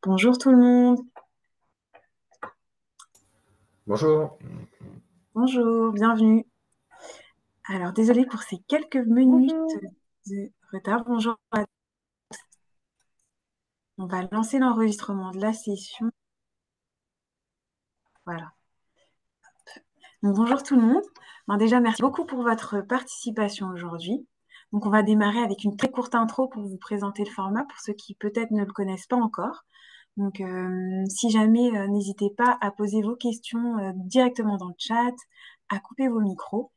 Bonjour tout le monde, Bonjour. bonjour, bienvenue. Alors désolée pour ces quelques minutes Bonjour. de retard. Bonjour, on va lancer l'enregistrement de la session. Voilà. Donc, bonjour tout le monde. Déjà, merci beaucoup pour votre participation aujourd'hui. Donc on va démarrer avec une très courte intro pour vous présenter le format pour ceux qui peut-être ne le connaissent pas encore. Donc si jamais, n'hésitez pas à poser vos questions directement dans le chat, à couper vos micros.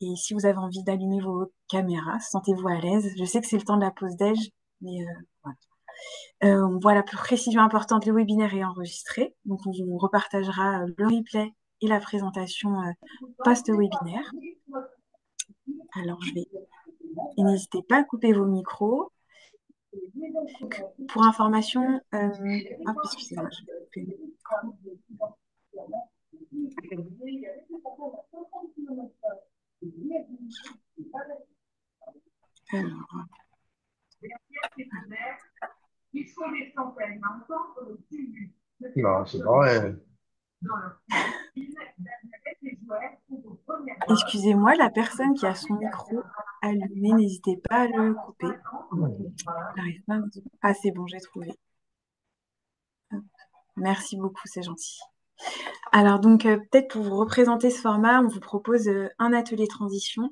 Et si vous avez envie d'allumer vos caméras, sentez-vous à l'aise. Je sais que c'est le temps de la pause déj, mais voilà. Voilà, pour précision importante, le webinaire est enregistré. Donc, on vous repartagera le replay et la présentation post-webinaire. Alors, je vais... Et n'hésitez pas à couper vos micros. Donc, pour information... excusez-moi, je vais couper le micro. Alors, Non, c'est pas vrai. excusez-moi, la personne qui a son micro allumé, n'hésitez pas à le couper. J'arrive pas à me dire. Ah, c'est bon, j'ai trouvé. Hop. Merci beaucoup, c'est gentil. Alors donc peut-être pour vous représenter ce format, on vous propose un atelier transition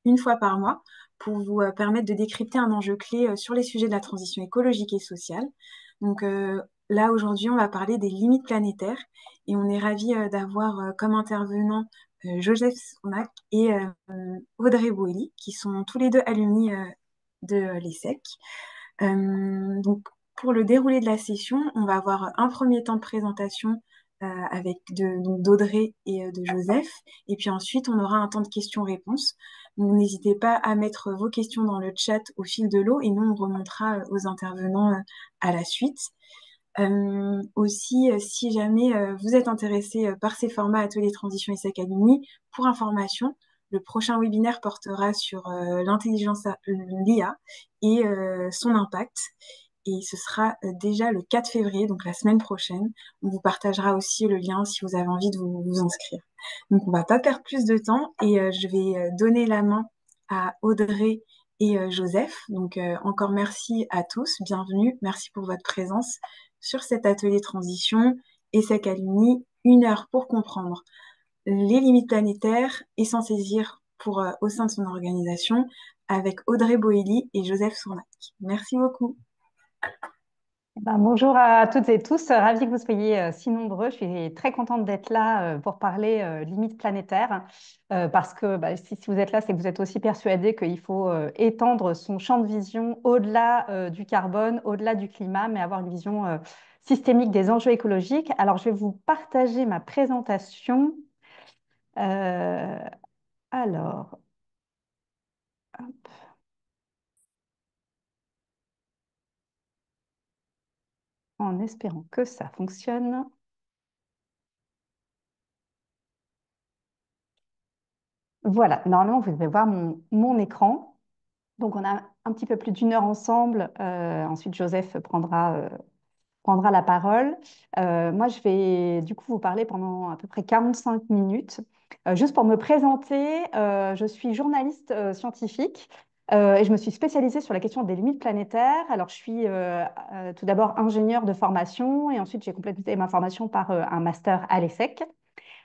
une fois par mois pour vous permettre de décrypter un enjeu clé sur les sujets de la transition écologique et sociale. Donc là aujourd'hui, on va parler des limites planétaires et on est ravis d'avoir comme intervenants Joseph Sonac et Audrey Boilly qui sont tous les deux alumni de l'ESSEC. Donc, pour le déroulé de la session, on va avoir un premier temps de présentation avec donc d'Audrey et de Joseph. Et puis ensuite, on aura un temps de questions-réponses. Donc, n'hésitez pas à mettre vos questions dans le chat au fil de l'eau et nous, on remontera aux intervenants à la suite. Aussi, si jamais vous êtes intéressé par ces formats Atelier Transition et Academy, pour information, le prochain webinaire portera sur l'intelligence, l'IA et son impact. Et ce sera déjà le 4 février, donc la semaine prochaine. On vous partagera aussi le lien si vous avez envie de vous inscrire. Donc, on ne va pas perdre plus de temps et je vais donner la main à Audrey et Joseph. Donc, encore merci à tous, bienvenue, merci pour votre présence sur cet atelier transition et Academy, 1 heure pour comprendre les limites planétaires et s'en saisir pour, au sein de son organisation avec Audrey Boilly et Joseph Sournac. Merci beaucoup. Bonjour à toutes et tous, ravie que vous soyez si nombreux. Je suis très contente d'être là pour parler limites planétaires parce que si vous êtes là, c'est que vous êtes aussi persuadés qu'il faut étendre son champ de vision au-delà du carbone, au-delà du climat, mais avoir une vision systémique des enjeux écologiques. Alors, je vais vous partager ma présentation. Euh, alors, hop, en espérant que ça fonctionne. Voilà, normalement, vous devez voir mon écran. Donc, on a un petit peu plus d'1 heure ensemble. Ensuite, Joseph prendra la parole. Moi, je vais du coup vous parler pendant à peu près 45 minutes. Juste pour me présenter, je suis journaliste scientifique et je me suis spécialisée sur la question des limites planétaires. Alors, je suis tout d'abord ingénieure de formation et ensuite j'ai complété ma formation par un master à l'ESSEC.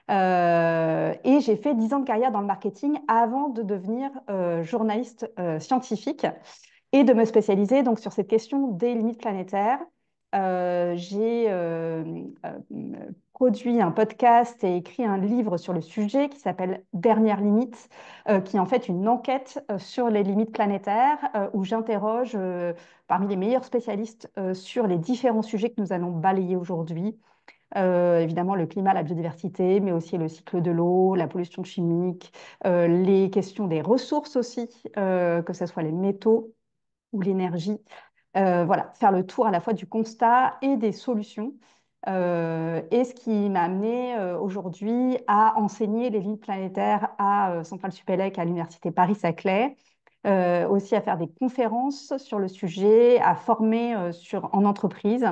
Et j'ai fait 10 ans de carrière dans le marketing avant de devenir journaliste scientifique et de me spécialiser donc sur cette question des limites planétaires. J'ai produit un podcast et écrit un livre sur le sujet qui s'appelle Dernière limite, qui est en fait une enquête sur les limites planétaires, où j'interroge parmi les meilleurs spécialistes sur les différents sujets que nous allons balayer aujourd'hui. Évidemment, le climat, la biodiversité, mais aussi le cycle de l'eau, la pollution chimique, les questions des ressources aussi, que ce soit les métaux ou l'énergie. Voilà, faire le tour à la fois du constat et des solutions. Et ce qui m'a amené aujourd'hui à enseigner les limites planétaires à Centrale Supélec à l'Université Paris-Saclay, aussi à faire des conférences sur le sujet, à former en entreprise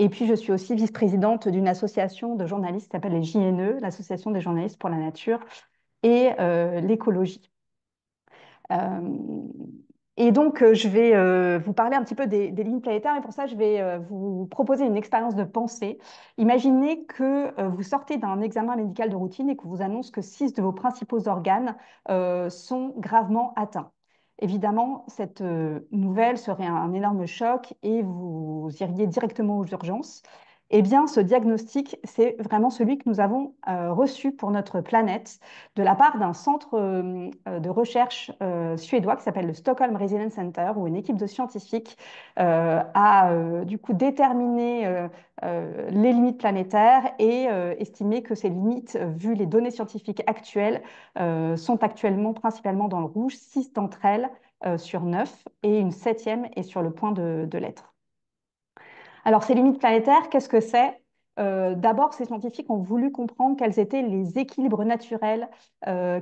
Et puis, je suis aussi vice-présidente d'une association de journalistes qui s'appelle les JNE, l'Association des journalistes pour la nature et l'écologie. Euh, et donc, je vais vous parler un petit peu des lignes planétaires et pour ça, je vais vous proposer une expérience de pensée. Imaginez que vous sortez d'un examen médical de routine et qu'on vous annonce que 6 de vos principaux organes sont gravement atteints. Évidemment, cette nouvelle serait un énorme choc et vous iriez directement aux urgences. Eh bien, ce diagnostic, c'est vraiment celui que nous avons reçu pour notre planète de la part d'un centre de recherche suédois qui s'appelle le Stockholm Resilience Center, où une équipe de scientifiques a du coup déterminé les limites planétaires et estimé que ces limites, vu les données scientifiques actuelles, sont actuellement principalement dans le rouge, 6 d'entre elles sur 9 et une septième est sur le point de l'être. Alors, ces limites planétaires, qu'est-ce que c'est? D'abord, ces scientifiques ont voulu comprendre quels étaient les équilibres naturels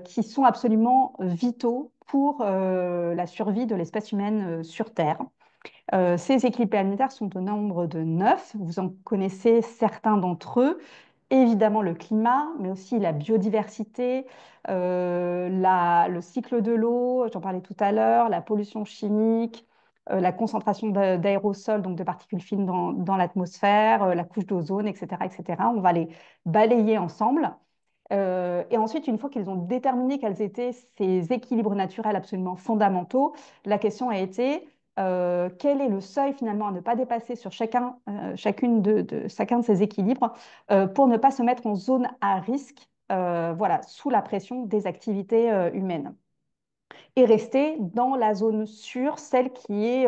qui sont absolument vitaux pour la survie de l'espèce humaine sur Terre. Ces équilibres planétaires sont au nombre de 9. Vous en connaissez certains d'entre eux. Évidemment, le climat, mais aussi la biodiversité, le cycle de l'eau, j'en parlais tout à l'heure, la pollution chimique, la concentration d'aérosols, donc de particules fines dans l'atmosphère, la couche d'ozone, etc., etc. On va les balayer ensemble. Et ensuite, une fois qu'ils ont déterminé quels étaient ces équilibres naturels absolument fondamentaux, la question a été quel est le seuil finalement à ne pas dépasser sur chacun de ces équilibres pour ne pas se mettre en zone à risque, voilà, sous la pression des activités humaines et rester dans la zone sûre, celle qui est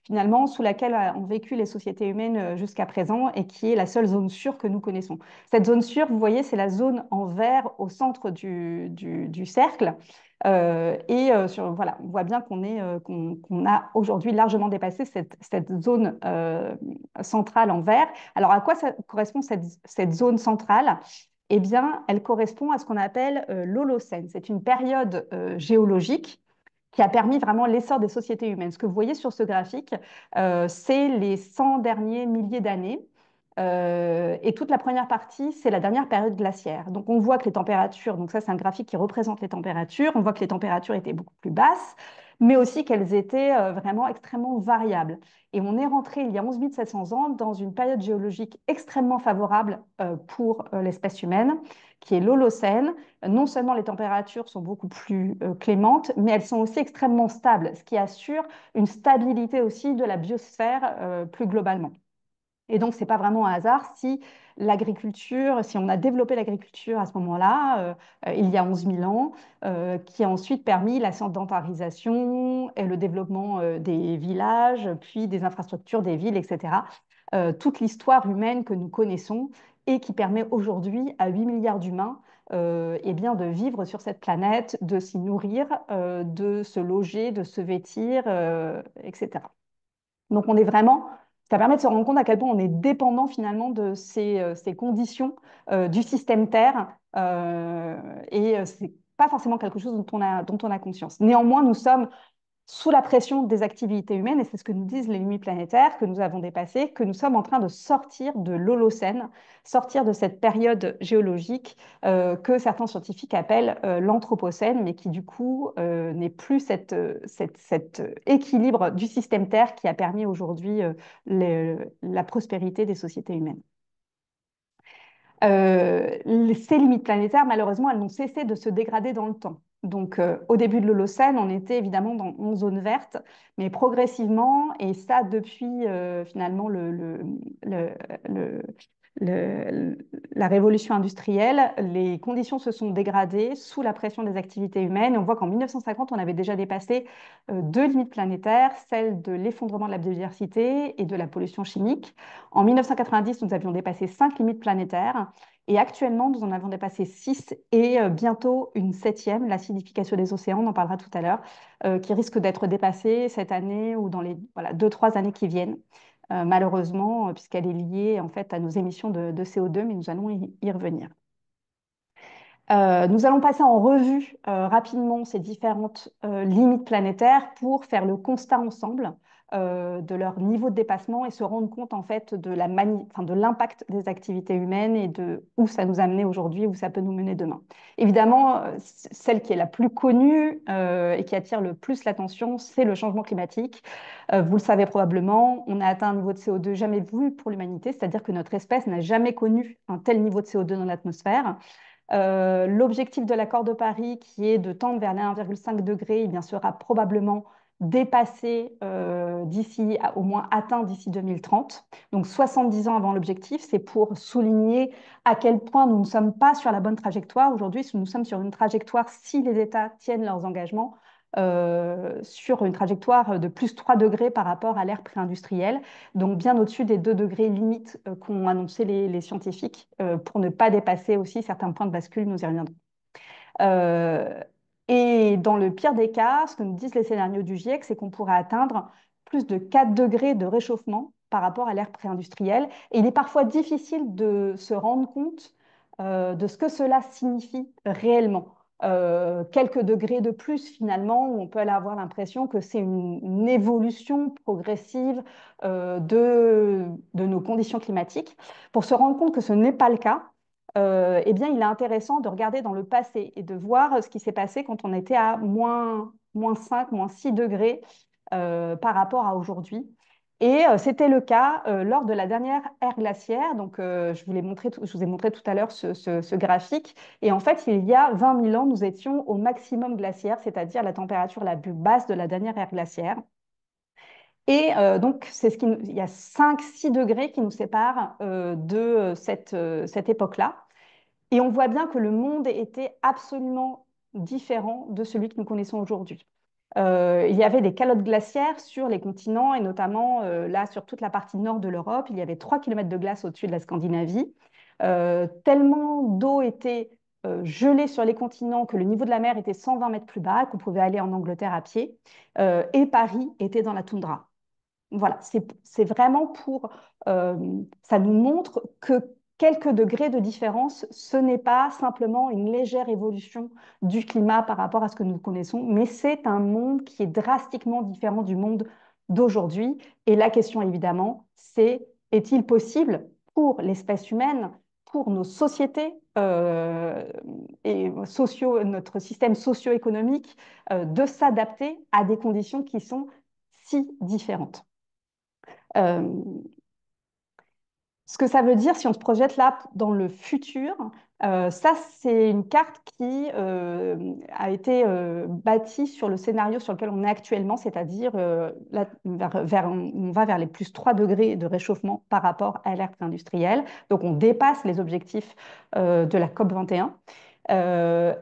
finalement sous laquelle ont vécu les sociétés humaines jusqu'à présent et qui est la seule zone sûre que nous connaissons. Cette zone sûre, vous voyez, c'est la zone en vert au centre du cercle. Voilà, on voit bien qu'on a aujourd'hui largement dépassé cette zone centrale en vert. Alors, à quoi ça correspond cette zone centrale? Eh bien, elle correspond à ce qu'on appelle l'Holocène. C'est une période géologique qui a permis vraiment l'essor des sociétés humaines. Ce que vous voyez sur ce graphique, c'est les 100 derniers milliers d'années. Et toute la première partie, c'est la dernière période glaciaire. Donc on voit que les températures, donc ça c'est un graphique qui représente les températures, on voit que les températures étaient beaucoup plus basses, mais aussi qu'elles étaient vraiment extrêmement variables. Et on est rentré il y a 11 700 ans dans une période géologique extrêmement favorable pour l'espèce humaine, qui est l'Holocène. Non seulement les températures sont beaucoup plus clémentes, mais elles sont aussi extrêmement stables, ce qui assure une stabilité aussi de la biosphère plus globalement. Et donc, ce n'est pas vraiment un hasard si l'agriculture, si on a développé l'agriculture à ce moment-là, il y a 11 000 ans, qui a ensuite permis la sédentarisation et le développement des villages, puis des infrastructures des villes, etc. Toute l'histoire humaine que nous connaissons et qui permet aujourd'hui à 8 milliards d'humains eh bien, de vivre sur cette planète, de s'y nourrir, de se loger, de se vêtir, etc. Donc, on est vraiment, ça permet de se rendre compte à quel point on est dépendant finalement de ces conditions du système Terre et c'est pas forcément quelque chose dont on a conscience. Néanmoins, nous sommes sous la pression des activités humaines, et c'est ce que nous disent les limites planétaires, que nous avons dépassées, que nous sommes en train de sortir de l'Holocène, sortir de cette période géologique que certains scientifiques appellent l'Anthropocène, mais qui du coup n'est plus cet équilibre du système Terre qui a permis aujourd'hui la prospérité des sociétés humaines. Ces limites planétaires, malheureusement, elles n'ont cessé de se dégrader dans le temps. Donc, au début de l'Holocène, on était évidemment en zone verte, mais progressivement, et ça depuis finalement le- le- la révolution industrielle, les conditions se sont dégradées sous la pression des activités humaines. Et on voit qu'en 1950, on avait déjà dépassé deux limites planétaires, celle de l'effondrement de la biodiversité et de la pollution chimique. En 1990, nous avions dépassé 5 limites planétaires. Et actuellement, nous en avons dépassé 6 et bientôt une septième, l'acidification des océans, on en parlera tout à l'heure, qui risque d'être dépassée cette année ou dans les 2-3 années qui viennent, malheureusement, puisqu'elle est liée en fait à nos émissions de CO2, mais nous allons y revenir. Nous allons passer en revue rapidement ces différentes limites planétaires pour faire le constat ensemble de leur niveau de dépassement et se rendre compte en fait de de l'impact des activités humaines et de où ça nous a mené aujourd'hui, où ça peut nous mener demain. Évidemment, celle qui est la plus connue et qui attire le plus l'attention, c'est le changement climatique. Vous le savez probablement, on a atteint un niveau de CO2 jamais vu pour l'humanité, c'est-à-dire que notre espèce n'a jamais connu un tel niveau de CO2 dans l'atmosphère. L'objectif de l'accord de Paris, qui est de tendre vers les 1,5 degré, eh bien, sera probablement dépassé au moins atteint d'ici 2030. Donc 70 ans avant l'objectif, c'est pour souligner à quel point nous ne sommes pas sur la bonne trajectoire. Aujourd'hui, nous sommes sur une trajectoire, si les États tiennent leurs engagements, sur une trajectoire de plus 3 degrés par rapport à l'ère pré-industrielle, donc bien au-dessus des 2 degrés limites qu'ont annoncé les scientifiques pour ne pas dépasser aussi certains points de bascule, nous y reviendrons. Euh, et dans le pire des cas, ce que nous disent les scénarios du GIEC, c'est qu'on pourrait atteindre plus de 4 degrés de réchauffement par rapport à l'ère pré-industrielle. Et il est parfois difficile de se rendre compte de ce que cela signifie réellement. Quelques degrés de plus, finalement, où on peut avoir l'impression que c'est une évolution progressive de nos conditions climatiques. Pour se rendre compte que ce n'est pas le cas, eh bien, il est intéressant de regarder dans le passé et de voir ce qui s'est passé quand on était à moins 5, moins 6 degrés par rapport à aujourd'hui. Et c'était le cas lors de la dernière ère glaciaire. Donc, je vous ai montré tout à l'heure ce graphique. Et en fait, il y a 20 000 ans, nous étions au maximum glaciaire, c'est-à-dire la température la plus basse de la dernière ère glaciaire. Et donc, il y a 5-6 degrés qui nous séparent de cette époque-là. Et on voit bien que le monde était absolument différent de celui que nous connaissons aujourd'hui. Il y avait des calottes glaciaires sur les continents et notamment là sur toute la partie nord de l'Europe. Il y avait 3 kilomètres de glace au-dessus de la Scandinavie. Tellement d'eau était gelée sur les continents que le niveau de la mer était 120 mètres plus bas, qu'on pouvait aller en Angleterre à pied. Et Paris était dans la toundra. Voilà, c'est vraiment ça nous montre que quelques degrés de différence, ce n'est pas simplement une légère évolution du climat par rapport à ce que nous connaissons, mais c'est un monde qui est drastiquement différent du monde d'aujourd'hui. Et la question, évidemment, c'est est-il possible pour l'espèce humaine, pour nos sociétés et notre système socio-économique, de s'adapter à des conditions qui sont si différentes? Euh, Ce que ça veut dire, si on se projette là dans le futur, ça, c'est une carte qui a été bâtie sur le scénario sur lequel on est actuellement, c'est-à-dire on va vers les plus 3 degrés de réchauffement par rapport à l'ère industrielle. Donc, on dépasse les objectifs de la COP 21.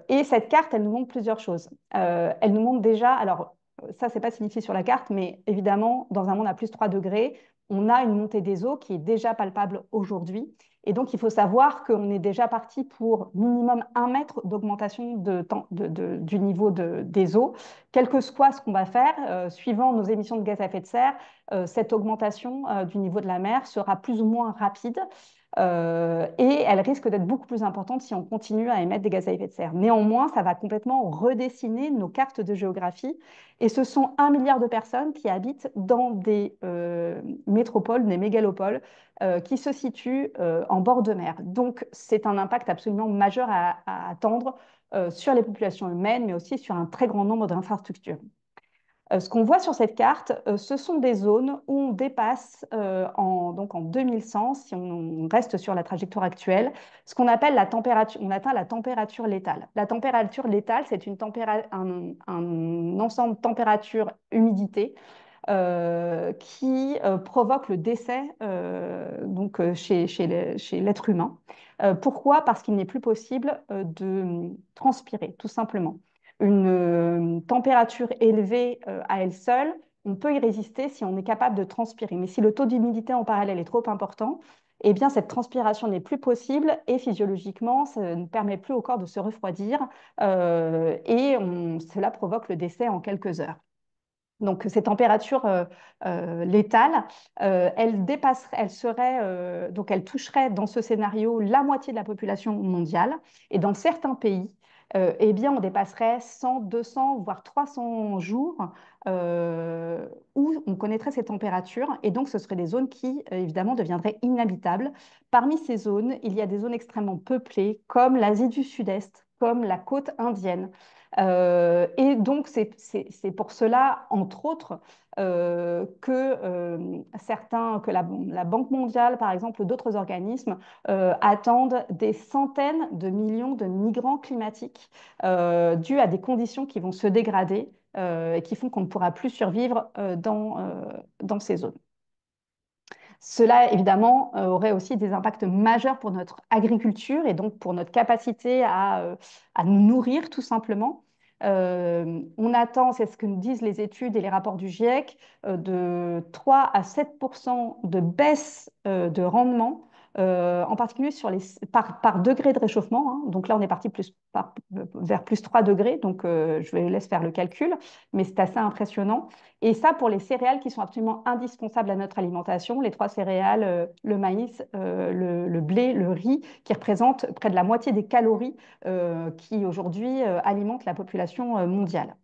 Et cette carte, elle nous montre plusieurs choses. Elle nous montre déjà, alors ça, c'est pas signifié sur la carte, mais évidemment, dans un monde à plus 3 degrés, on a une montée des eaux qui est déjà palpable aujourd'hui. Et donc, il faut savoir qu'on est déjà parti pour minimum 1 mètre d'augmentation du niveau des eaux. Quel que soit ce qu'on va faire, suivant nos émissions de gaz à effet de serre, cette augmentation du niveau de la mer sera plus ou moins rapide. Et elle risque d'être beaucoup plus importante si on continue à émettre des gaz à effet de serre. Néanmoins, ça va complètement redessiner nos cartes de géographie. Et ce sont 1 milliard de personnes qui habitent dans des métropoles, des mégalopoles, qui se situent en bord de mer. Donc, c'est un impact absolument majeur à attendre sur les populations humaines, mais aussi sur un très grand nombre d'infrastructures. Ce qu'on voit sur cette carte, ce sont des zones où on dépasse, donc en 2100, si on reste sur la trajectoire actuelle, ce qu'on appelle la température, on atteint la température létale. La température létale, c'est un ensemble température-humidité qui provoque le décès chez l'être humain. Pourquoi? Parce qu'il n'est plus possible de transpirer, tout simplement. Une température élevée à elle seule, on peut y résister si on est capable de transpirer. Mais si le taux d'humidité en parallèle est trop important, eh bien, cette transpiration n'est plus possible et physiologiquement, ça ne permet plus au corps de se refroidir cela provoque le décès en quelques heures. Donc, ces températures létales, donc elles toucheraient dans ce scénario la moitié de la population mondiale. Et dans certains pays, eh bien, on dépasserait 100, 200, voire 300 jours où on connaîtrait ces températures. Et donc, ce seraient des zones qui, évidemment, deviendraient inhabitables. Parmi ces zones, il y a des zones extrêmement peuplées, comme l'Asie du Sud-Est, comme la côte indienne. Et donc, c'est pour cela, entre autres, que la Banque mondiale, par exemple, d'autres organismes, attendent des centaines de millions de migrants climatiques dus à des conditions qui vont se dégrader et qui font qu'on ne pourra plus survivre dans ces zones. Cela, évidemment, aurait aussi des impacts majeurs pour notre agriculture et donc pour notre capacité à nous nourrir, tout simplement. On attend, c'est ce que nous disent les études et les rapports du GIEC, de 3 à 7 de baisse de rendement, en particulier par degré de réchauffement, hein. Donc là, on est parti vers plus 3 degrés, donc je vais laisser faire le calcul, mais c'est assez impressionnant. Et ça, pour les céréales qui sont absolument indispensables à notre alimentation, les trois céréales, le maïs, le blé, le riz, qui représentent près de la moitié des calories qui aujourd'hui alimentent la population mondiale.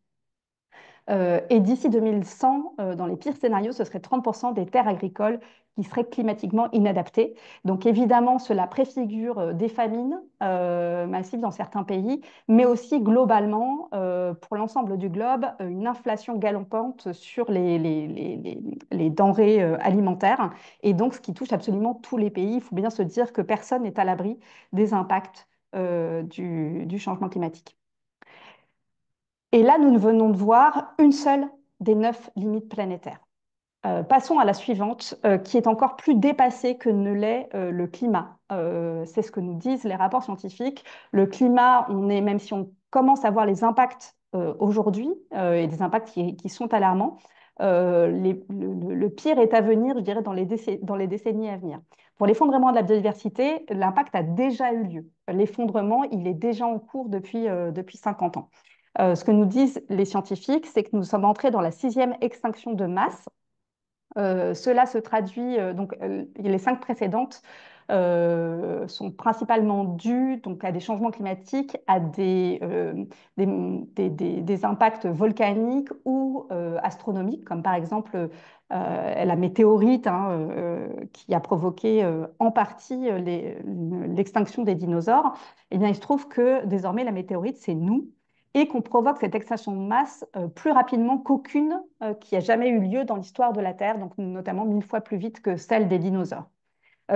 Et d'ici 2100, dans les pires scénarios, ce serait 30% des terres agricoles qui seraient climatiquement inadaptées. Donc évidemment, cela préfigure des famines massives dans certains pays, mais aussi globalement, pour l'ensemble du globe, une inflation galopante sur les denrées alimentaires. Et donc, ce qui touche absolument tous les pays. Il faut bien se dire que personne n'est à l'abri des impacts du changement climatique. Et là, nous venons de voir une seule des 9 limites planétaires. Passons à la suivante, qui est encore plus dépassée que ne l'est le climat. C'est ce que nous disent les rapports scientifiques. Le climat, même si on commence à voir les impacts aujourd'hui, et des impacts qui sont alarmants, le pire est à venir, je dirais, dans les décennies à venir. Pour l'effondrement de la biodiversité, l'impact a déjà eu lieu. L'effondrement, il est déjà en cours depuis 50 ans. Ce que nous disent les scientifiques, c'est que nous sommes entrés dans la 6e extinction de masse. Cela se traduit, les 5 précédentes sont principalement dues donc, à des changements climatiques, à des impacts volcaniques ou astronomiques, comme par exemple la météorite qui a provoqué en partie l'extinction des dinosaures. Eh bien, il se trouve que désormais, la météorite, c'est nous, et qu'on provoque cette extinction de masse plus rapidement qu'aucune qui a jamais eu lieu dans l'histoire de la Terre, donc notamment 1000 fois plus vite que celle des dinosaures.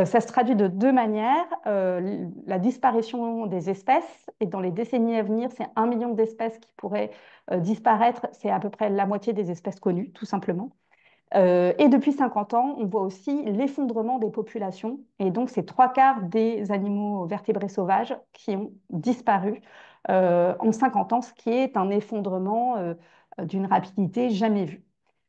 Ça se traduit de 2 manières. La disparition des espèces, et dans les décennies à venir, c'est 1 million d'espèces qui pourraient disparaître, c'est à peu près la moitié des espèces connues, tout simplement. Et depuis 50 ans, on voit aussi l'effondrement des populations. Et donc, c'est 3/4 des animaux vertébrés sauvages qui ont disparu en 50 ans, ce qui est un effondrement d'une rapidité jamais vue.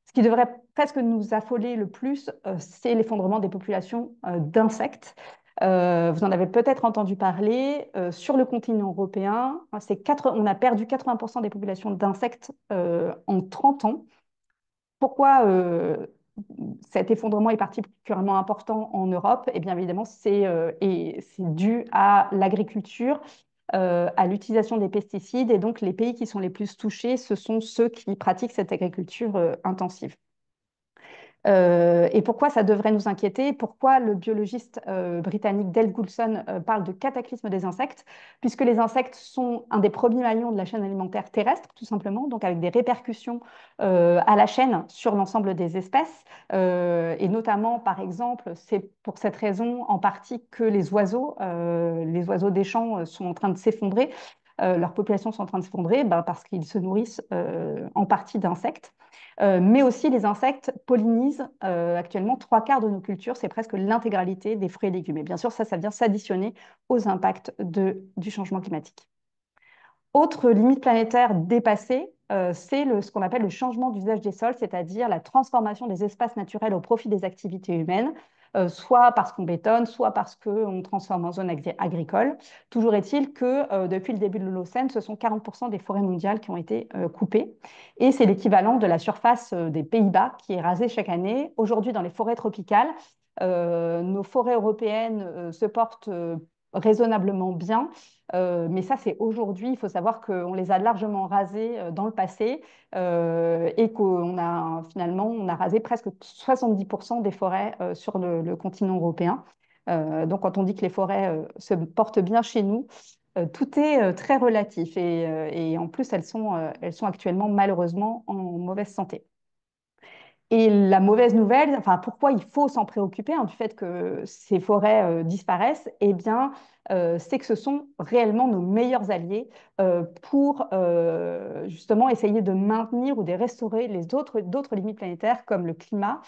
Ce qui devrait presque nous affoler le plus, c'est l'effondrement des populations d'insectes. Vous en avez peut-être entendu parler. Sur le continent européen, on a perdu 80% des populations d'insectes en 30 ans. Pourquoi cet effondrement est particulièrement important en Europe? Eh bien, évidemment, c'est dû à l'agriculture, à l'utilisation des pesticides. Et donc, les pays qui sont les plus touchés, ce sont ceux qui pratiquent cette agriculture intensive. Et pourquoi ça devrait nous inquiéter? Pourquoi le biologiste britannique Dale Goulson parle de cataclysme des insectes? Puisque les insectes sont un des premiers maillons de la chaîne alimentaire terrestre, tout simplement, donc avec des répercussions à la chaîne sur l'ensemble des espèces. Et notamment, par exemple, c'est pour cette raison en partie que les oiseaux des champs sont en train de s'effondrer. Leurs populations sont en train de s'effondrer parce qu'ils se nourrissent en partie d'insectes. Mais aussi, les insectes pollinisent actuellement 3/4 de nos cultures, c'est presque l'intégralité des fruits et légumes. Et bien sûr, ça vient s'additionner aux impacts du changement climatique. Autre limite planétaire dépassée, c'est ce qu'on appelle le changement d'usage des sols, c'est-à-dire la transformation des espaces naturels au profit des activités humaines, soit parce qu'on bétonne, soit parce qu'on transforme en zone agricole. Toujours est-il que depuis le début de l'Holocène, ce sont 40% des forêts mondiales qui ont été coupées. Et c'est l'équivalent de la surface des Pays-Bas qui est rasée chaque année. Aujourd'hui, dans les forêts tropicales, nos forêts européennes se portent raisonnablement bien. Mais ça, c'est aujourd'hui. Il faut savoir qu'on les a largement rasés dans le passé et qu'on a finalement on a rasé presque 70% des forêts sur le continent européen. Donc, quand on dit que les forêts se portent bien chez nous, tout est très relatif et en plus, elles sont actuellement malheureusement en mauvaise santé. Et la mauvaise nouvelle, enfin, pourquoi il faut s'en préoccuper hein, du fait que ces forêts disparaissent, eh bien, c'est que ce sont réellement nos meilleurs alliés pour justement essayer de maintenir ou de restaurer d'autres limites planétaires comme le climat,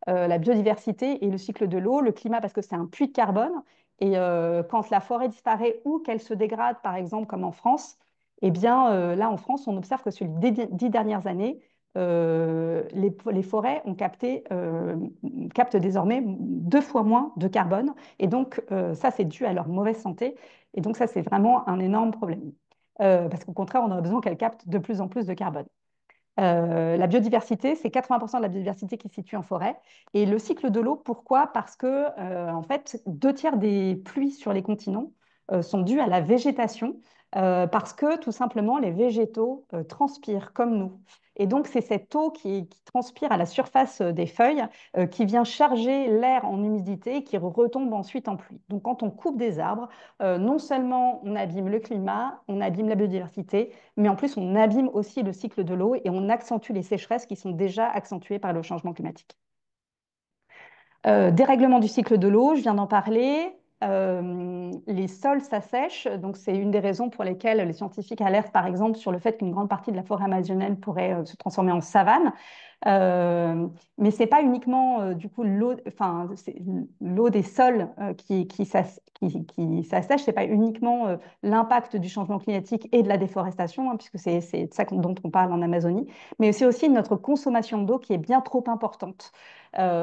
la biodiversité et le cycle de l'eau. Le climat parce que c'est un puits de carbone et quand la forêt disparaît ou qu'elle se dégrade, par exemple, comme en France, eh bien, là, en France, on observe que sur les 10 dernières années, les forêts captent désormais 2 fois moins de carbone. Et donc, ça, c'est dû à leur mauvaise santé. Et donc, ça, c'est vraiment un énorme problème. Parce qu'au contraire, on aurait besoin qu'elles captent de plus en plus de carbone. La biodiversité, c'est 80% de la biodiversité qui se situe en forêt. Et le cycle de l'eau, pourquoi? Parce que, en fait, 2 tiers des pluies sur les continents sont dues à la végétation, parce que tout simplement, les végétaux transpirent comme nous. Et donc, c'est cette eau qui transpire à la surface des feuilles qui vient charger l'air en humidité et qui retombe ensuite en pluie. Donc, quand on coupe des arbres, non seulement on abîme le climat, on abîme la biodiversité, mais en plus, on abîme aussi le cycle de l'eau et on accentue les sécheresses qui sont déjà accentuées par le changement climatique. Dérèglement du cycle de l'eau, je viens d'en parler. Les sols s'assèchent, donc c'est une des raisons pour lesquelles les scientifiques alertent par exemple sur le fait qu'une grande partie de la forêt amazonienne pourrait se transformer en savane. Euh, mais c'est pas uniquement du coup l'eau, enfin c'est l'eau des sols qui s'assèche, c'est pas uniquement l'impact du changement climatique et de la déforestation, hein, puisque c'est de ça dont on parle en Amazonie, mais c'est aussi notre consommation d'eau qui est bien trop importante.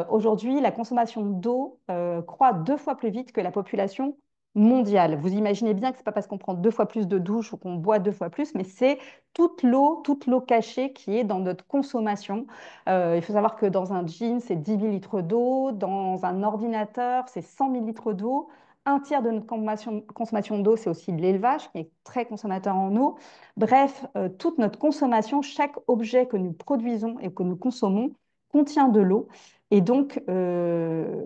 Aujourd'hui, la consommation d'eau croît 2 fois plus vite que la population mondiale. Vous imaginez bien que ce n'est pas parce qu'on prend 2 fois plus de douches ou qu'on boit 2 fois plus, mais c'est toute l'eau cachée qui est dans notre consommation. Il faut savoir que dans un jean, c'est 10 000 litres d'eau, dans un ordinateur, c'est 100 000 litres d'eau. Un tiers de notre consommation d'eau, c'est aussi de l'élevage, qui est très consommateur en eau. Bref, toute notre consommation, chaque objet que nous produisons et que nous consommons contient de l'eau. Et donc,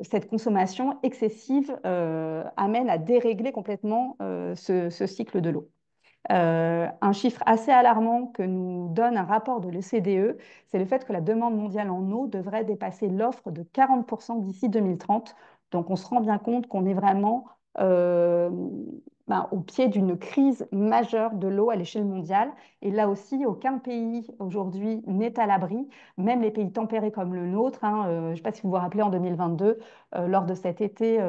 cette consommation excessive amène à dérégler complètement ce cycle de l'eau. Un chiffre assez alarmant que nous donne un rapport de l'OCDE, c'est le fait que la demande mondiale en eau devrait dépasser l'offre de 40% d'ici 2030. Donc, on se rend bien compte qu'on est vraiment euh, au pied d'une crise majeure de l'eau à l'échelle mondiale. Et là aussi, aucun pays aujourd'hui n'est à l'abri, même les pays tempérés comme le nôtre. Hein. Je ne sais pas si vous vous rappelez, en 2022, lors de cet été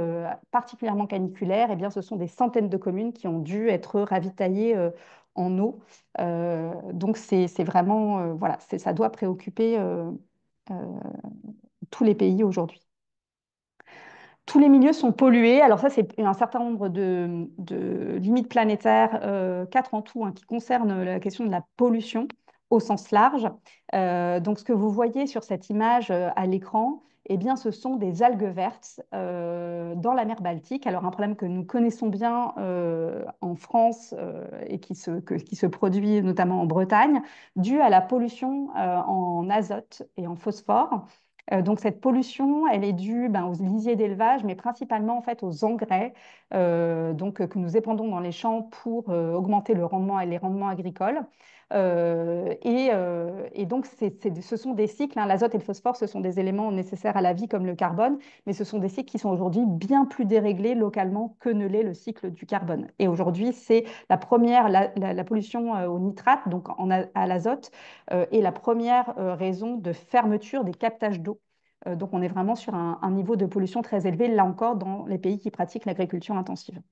particulièrement caniculaire, eh bien, ce sont des centaines de communes qui ont dû être ravitaillées en eau. Donc, c'est vraiment, voilà, ça doit préoccuper euh, tous les pays aujourd'hui. Tous les milieux sont pollués. Alors ça, c'est un certain nombre de limites planétaires, 4 en tout, hein, qui concernent la question de la pollution au sens large. Donc ce que vous voyez sur cette image à l'écran, eh bien, ce sont des algues vertes dans la mer Baltique. Alors un problème que nous connaissons bien en France et qui se produit notamment en Bretagne, dû à la pollution en azote et en phosphore. Donc cette pollution, elle est due aux lisiers d'élevage, mais principalement en fait aux engrais que nous épandons dans les champs pour augmenter le rendement et les rendements agricoles. Et donc ce sont des cycles, hein, l'azote et le phosphore, ce sont des éléments nécessaires à la vie comme le carbone, mais ce sont des cycles qui sont aujourd'hui bien plus déréglés localement que ne l'est le cycle du carbone. Et aujourd'hui, c'est la première, la pollution au nitrate, donc à l'azote, est la première raison de fermeture des captages d'eau. Donc on est vraiment sur un niveau de pollution très élevé, là encore, dans les pays qui pratiquent l'agriculture intensive.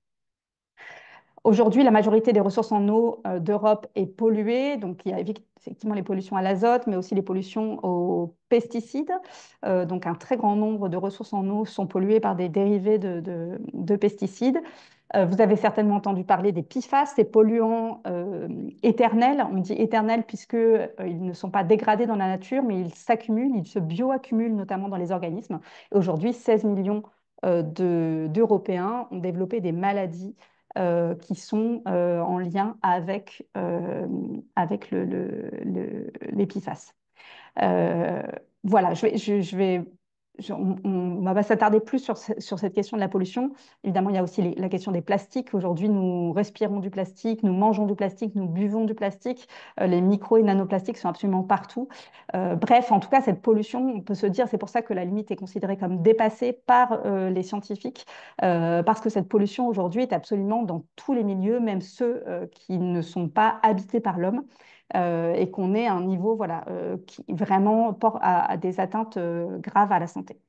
Aujourd'hui, la majorité des ressources en eau d'Europe est polluée. Donc, il y a effectivement les pollutions à l'azote, mais aussi les pollutions aux pesticides. Donc, un très grand nombre de ressources en eau sont polluées par des dérivés de pesticides. Vous avez certainement entendu parler des PFAS, ces polluants éternels. On dit éternels puisqu'ils ne sont pas dégradés dans la nature, mais ils s'accumulent, ils se bioaccumulent notamment dans les organismes. Et aujourd'hui, 16 millions d'Européens ont développé des maladies qui sont en lien avec l'épiphaste. Euh, voilà, on va s'attarder plus sur cette question de la pollution. Évidemment, il y a aussi la question des plastiques. Aujourd'hui, nous respirons du plastique, nous mangeons du plastique, nous buvons du plastique. Les micro et nanoplastiques sont absolument partout. Bref, en tout cas, cette pollution, on peut se dire, c'est pour ça que la limite est considérée comme dépassée par les scientifiques, parce que cette pollution aujourd'hui est absolument dans tous les milieux, même ceux qui ne sont pas habités par l'homme et qu'on ait un niveau voilà, qui vraiment porte à des atteintes graves à la santé.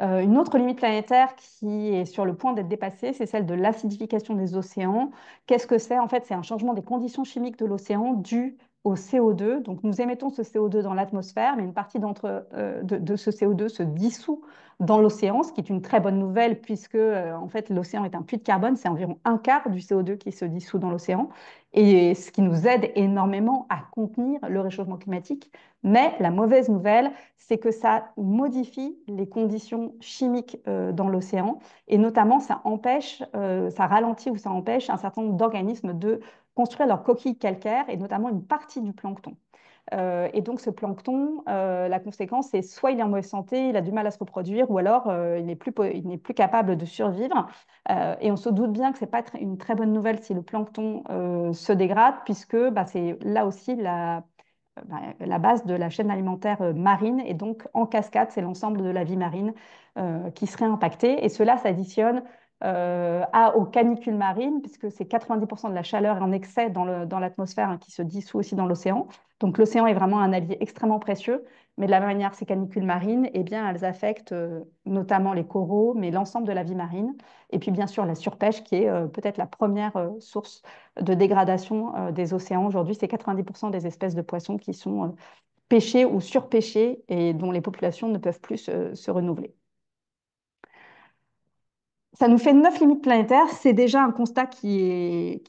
Une autre limite planétaire qui est sur le point d'être dépassée, c'est celle de l'acidification des océans. Qu'est-ce que c'est? En fait, c'est un changement des conditions chimiques de l'océan dû au CO2. Donc, nous émettons ce CO2 dans l'atmosphère, mais une partie de ce CO2 se dissout dans l'océan, ce qui est une très bonne nouvelle puisque, en fait, l'océan est un puits de carbone. C'est environ un quart du CO2 qui se dissout dans l'océan, et ce qui nous aide énormément à contenir le réchauffement climatique. Mais la mauvaise nouvelle, c'est que ça modifie les conditions chimiques dans l'océan et notamment ça ralentit ou ça empêche un certain nombre d'organismes de construire leurs coquilles calcaires et notamment une partie du plancton. Et donc ce plancton, la conséquence, c'est soit il est en mauvaise santé, il a du mal à se reproduire, ou alors il n'est plus capable de survivre. Et on se doute bien que ce n'est pas une très bonne nouvelle si le plancton se dégrade, puisque bah, c'est là aussi la base de la chaîne alimentaire marine. Et donc, en cascade, c'est l'ensemble de la vie marine qui serait impactée. Et cela s'additionne aux canicules marines, puisque c'est 90% de la chaleur en excès dans l'atmosphère hein, qui se dissout aussi dans l'océan. Donc, l'océan est vraiment un allié extrêmement précieux. Mais de la même manière, ces canicules marines, eh bien, elles affectent notamment les coraux, mais l'ensemble de la vie marine. Et puis, bien sûr, la surpêche, qui est peut-être la première source de dégradation des océans. Aujourd'hui, c'est 90% des espèces de poissons qui sont pêchées ou surpêchées et dont les populations ne peuvent plus se renouveler. Ça nous fait 9 limites planétaires. C'est déjà un constat qui est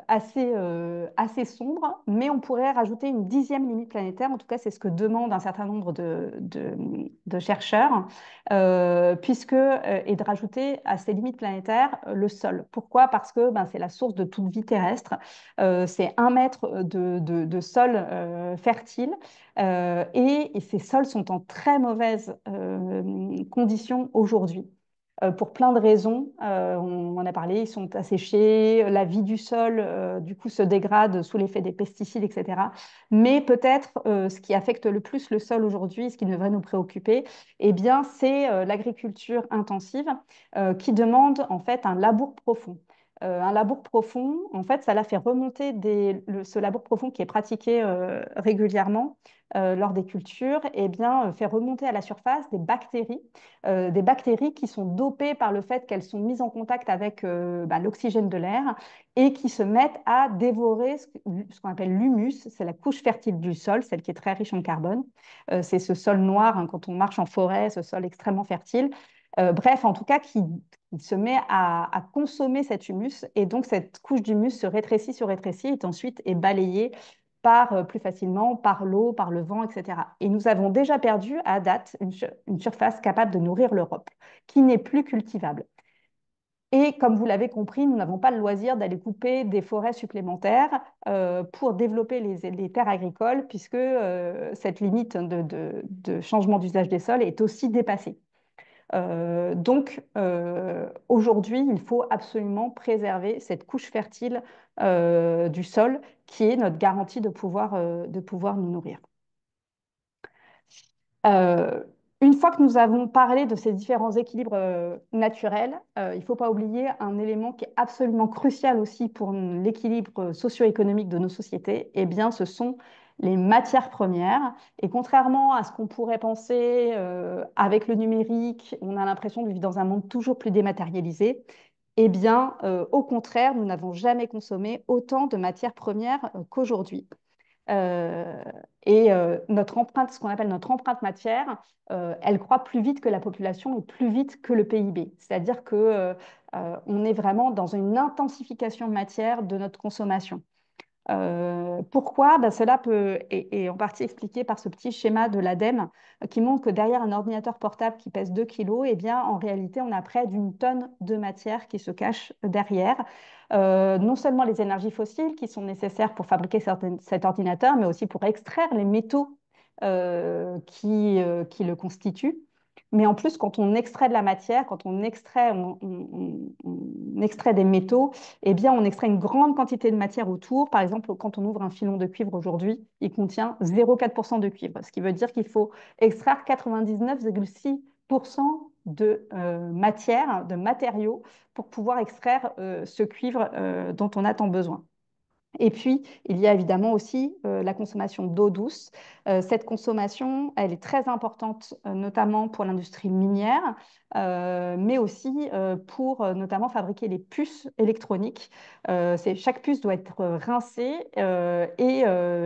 assez sombre, mais on pourrait rajouter une 10e limite planétaire. En tout cas, c'est ce que demandent un certain nombre de chercheurs, et de rajouter à ces limites planétaires le sol. Pourquoi? Parce que ben, c'est la source de toute vie terrestre. C'est 1 mètre de sol fertile. Et ces sols sont en très mauvaise condition aujourd'hui pour plein de raisons. On en a parlé, ils sont asséchés, la vie du sol, du coup, se dégrade sous l'effet des pesticides, etc. Mais peut-être ce qui affecte le plus le sol aujourd'hui, ce qui devrait nous préoccuper, eh bien, c'est l'agriculture intensive qui demande en fait un labour profond. Un labour profond, en fait, ça la fait remonter ce labour profond qui est pratiqué régulièrement lors des cultures, eh bien, fait remonter à la surface des bactéries qui sont dopées par le fait qu'elles sont mises en contact avec l'oxygène de l'air et qui se mettent à dévorer ce qu'on appelle l'humus, c'est la couche fertile du sol, celle qui est très riche en carbone. C'est ce sol noir hein, quand on marche en forêt, ce sol extrêmement fertile. Bref, en tout cas, qui se met à consommer cet humus et donc cette couche d'humus se rétrécit et ensuite est balayée plus facilement par l'eau, par le vent, etc. Et nous avons déjà perdu à date une surface capable de nourrir l'Europe, qui n'est plus cultivable. Et comme vous l'avez compris, nous n'avons pas le loisir d'aller couper des forêts supplémentaires pour développer les terres agricoles, puisque cette limite de changement d'usage des sols est aussi dépassée. Aujourd'hui, il faut absolument préserver cette couche fertile du sol qui est notre garantie de pouvoir nous nourrir. Euh, une fois que nous avons parlé de ces différents équilibres naturels, il ne faut pas oublier un élément qui est absolument crucial aussi pour l'équilibre socio-économique de nos sociétés, eh bien, ce sont les matières premières. Et contrairement à ce qu'on pourrait penser avec le numérique, on a l'impression de vivre dans un monde toujours plus dématérialisé. Eh bien, au contraire, nous n'avons jamais consommé autant de matières premières qu'aujourd'hui. Euh, Notre empreinte, ce qu'on appelle notre empreinte matière, elle croît plus vite que la population et plus vite que le PIB. C'est-à-dire que on est vraiment dans une intensification de matière de notre consommation. Pourquoi? Ben, cela peut est en partie expliqué par ce petit schéma de l'ADEME qui montre que derrière un ordinateur portable qui pèse 2 kilos, eh bien, en réalité, on a près d'une tonne de matière qui se cache derrière. Non seulement les énergies fossiles qui sont nécessaires pour fabriquer cet ordinateur, mais aussi pour extraire les métaux qui le constituent. Mais en plus, quand on extrait de la matière, quand on extrait, on extrait des métaux, eh bien, on extrait une grande quantité de matière autour. Par exemple, quand on ouvre un filon de cuivre aujourd'hui, il contient 0,4% de cuivre, ce qui veut dire qu'il faut extraire 99,6% de matière, de matériaux, pour pouvoir extraire ce cuivre dont on a tant besoin. Et puis, il y a évidemment aussi la consommation d'eau douce. Cette consommation, elle est très importante, notamment pour l'industrie minière, mais aussi pour notamment fabriquer les puces électroniques. Chaque puce doit être rincée et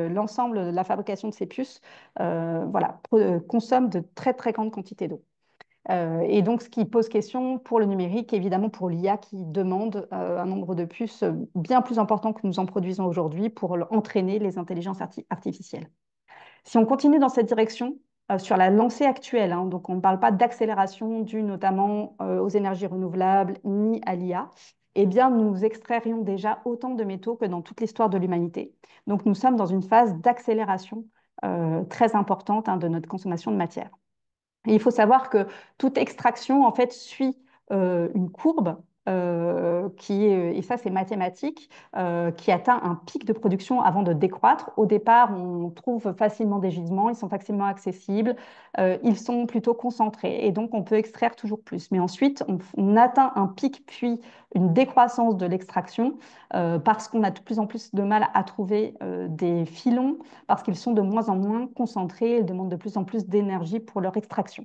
l'ensemble de la fabrication de ces puces voilà, consomme de très, très grandes quantités d'eau. Et donc, ce qui pose question pour le numérique, évidemment pour l'IA qui demande un nombre de puces bien plus important que nous en produisons aujourd'hui pour entraîner les intelligences artificielles. Si on continue dans cette direction, sur la lancée actuelle, hein, donc on ne parle pas d'accélération due notamment aux énergies renouvelables ni à l'IA, eh bien, nous extrairions déjà autant de métaux que dans toute l'histoire de l'humanité. Donc, nous sommes dans une phase d'accélération très importante hein, de notre consommation de matière. Et il faut savoir que toute extraction, en fait, suit une courbe qui est, et ça c'est mathématique, qui atteint un pic de production avant de décroître. Au départ, on trouve facilement des gisements, ils sont facilement accessibles, ils sont plutôt concentrés et donc on peut extraire toujours plus. Mais ensuite, on atteint un pic puis une décroissance de l'extraction parce qu'on a de plus en plus de mal à trouver des filons, parce qu'ils sont de moins en moins concentrés, ils demandent de plus en plus d'énergie pour leur extraction.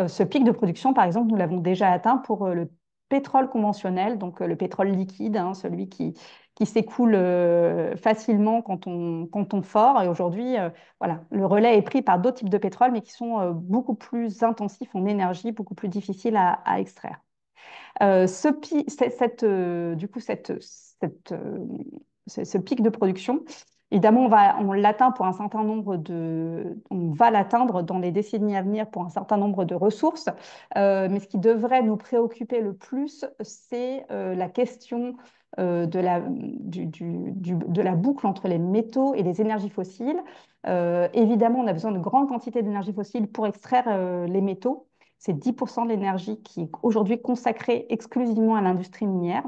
Ce pic de production, par exemple, nous l'avons déjà atteint pour le pétrole conventionnel, donc le pétrole liquide, hein, celui qui s'écoule facilement quand on fore. Et aujourd'hui, voilà, le relais est pris par d'autres types de pétrole, mais qui sont beaucoup plus intensifs en énergie, beaucoup plus difficiles à extraire. Du coup, ce pic de production, évidemment, on l'atteint pour un certain nombre on va l'atteindre dans les décennies à venir pour un certain nombre de ressources. Mais ce qui devrait nous préoccuper le plus, c'est la question de la boucle entre les métaux et les énergies fossiles. Évidemment, on a besoin de grandes quantités d'énergie fossile pour extraire les métaux. C'est 10% de l'énergie qui est aujourd'hui consacrée exclusivement à l'industrie minière.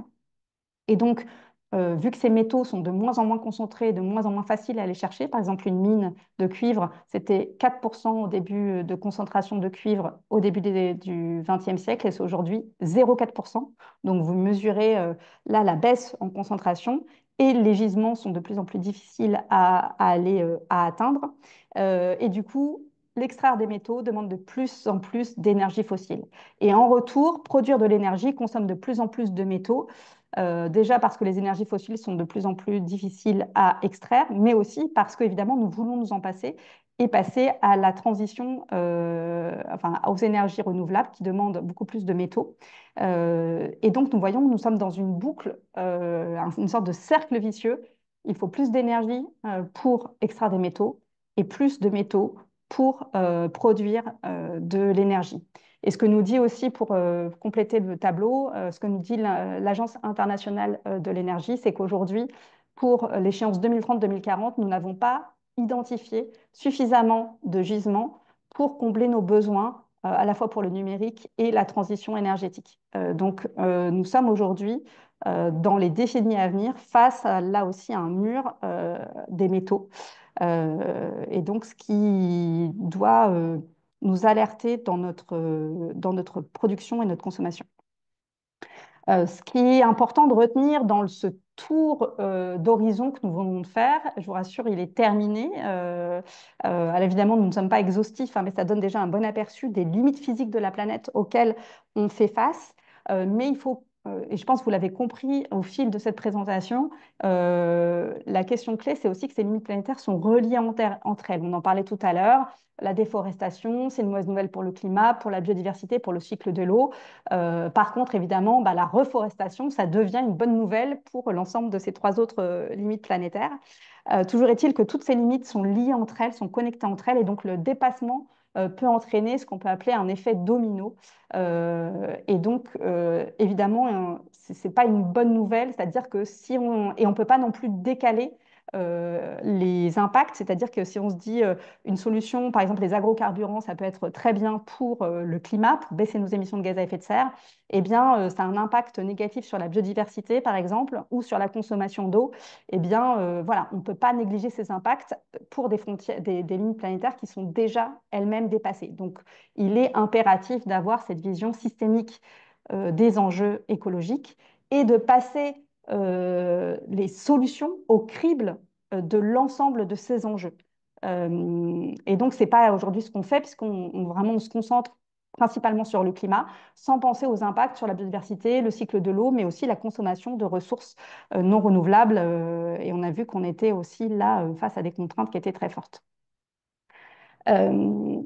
Et donc, vu que ces métaux sont de moins en moins concentrés, de moins en moins faciles à aller chercher, par exemple une mine de cuivre, c'était 4% au début de concentration de cuivre au début du XXe siècle et c'est aujourd'hui 0,4%. Donc vous mesurez là la baisse en concentration et les gisements sont de plus en plus difficiles à aller à atteindre. Et du coup, l'extraire des métaux demande de plus en plus d'énergie fossile. Et en retour, produire de l'énergie consomme de plus en plus de métaux. Déjà parce que les énergies fossiles sont de plus en plus difficiles à extraire, mais aussi parce qu'évidemment, nous voulons nous en passer et passer à la transition, enfin, aux énergies renouvelables qui demandent beaucoup plus de métaux. Et donc, nous voyons que nous sommes dans une boucle, une sorte de cercle vicieux. Il faut plus d'énergie pour extraire des métaux et plus de métaux pour produire de l'énergie. Et ce que nous dit aussi, pour compléter le tableau, ce que nous dit l'Agence internationale de l'énergie, c'est qu'aujourd'hui, pour l'échéance 2030-2040, nous n'avons pas identifié suffisamment de gisements pour combler nos besoins, à la fois pour le numérique et la transition énergétique. Donc, nous sommes aujourd'hui, dans les décennies à venir, face à, là aussi à un mur des métaux. Et donc, ce qui doit nous alerter dans notre production et notre consommation. Ce qui est important de retenir dans ce tour d'horizon que nous venons de faire, je vous rassure, il est terminé. Alors évidemment, nous ne sommes pas exhaustifs, hein, mais ça donne déjà un bon aperçu des limites physiques de la planète auxquelles on fait face. Mais il faut et je pense que vous l'avez compris au fil de cette présentation, la question clé, c'est aussi que ces limites planétaires sont reliées entre elles. On en parlait tout à l'heure. La déforestation, c'est une mauvaise nouvelle pour le climat, pour la biodiversité, pour le cycle de l'eau. Par contre, évidemment, la reforestation, ça devient une bonne nouvelle pour l'ensemble de ces trois autres limites planétaires. Toujours est-il que toutes ces limites sont liées entre elles, sont connectées entre elles, et donc le dépassement peut entraîner ce qu'on peut appeler un effet domino. Et donc, évidemment, ce n'est pas une bonne nouvelle, c'est-à-dire que si on... Et on ne peut pas non plus décaler les impacts, c'est-à-dire que si on se dit une solution, par exemple les agrocarburants, ça peut être très bien pour le climat, pour baisser nos émissions de gaz à effet de serre, eh bien, ça a un impact négatif sur la biodiversité, par exemple, ou sur la consommation d'eau. Eh bien, voilà, on ne peut pas négliger ces impacts pour des frontières, des limites planétaires qui sont déjà elles-mêmes dépassées. Donc, il est impératif d'avoir cette vision systémique des enjeux écologiques et de passer les solutions au crible de l'ensemble de ces enjeux. Et donc, ce n'est pas aujourd'hui ce qu'on fait, puisqu'on vraiment on se concentre principalement sur le climat, sans penser aux impacts sur la biodiversité, le cycle de l'eau, mais aussi la consommation de ressources non renouvelables. Et on a vu qu'on était aussi là face à des contraintes qui étaient très fortes. Je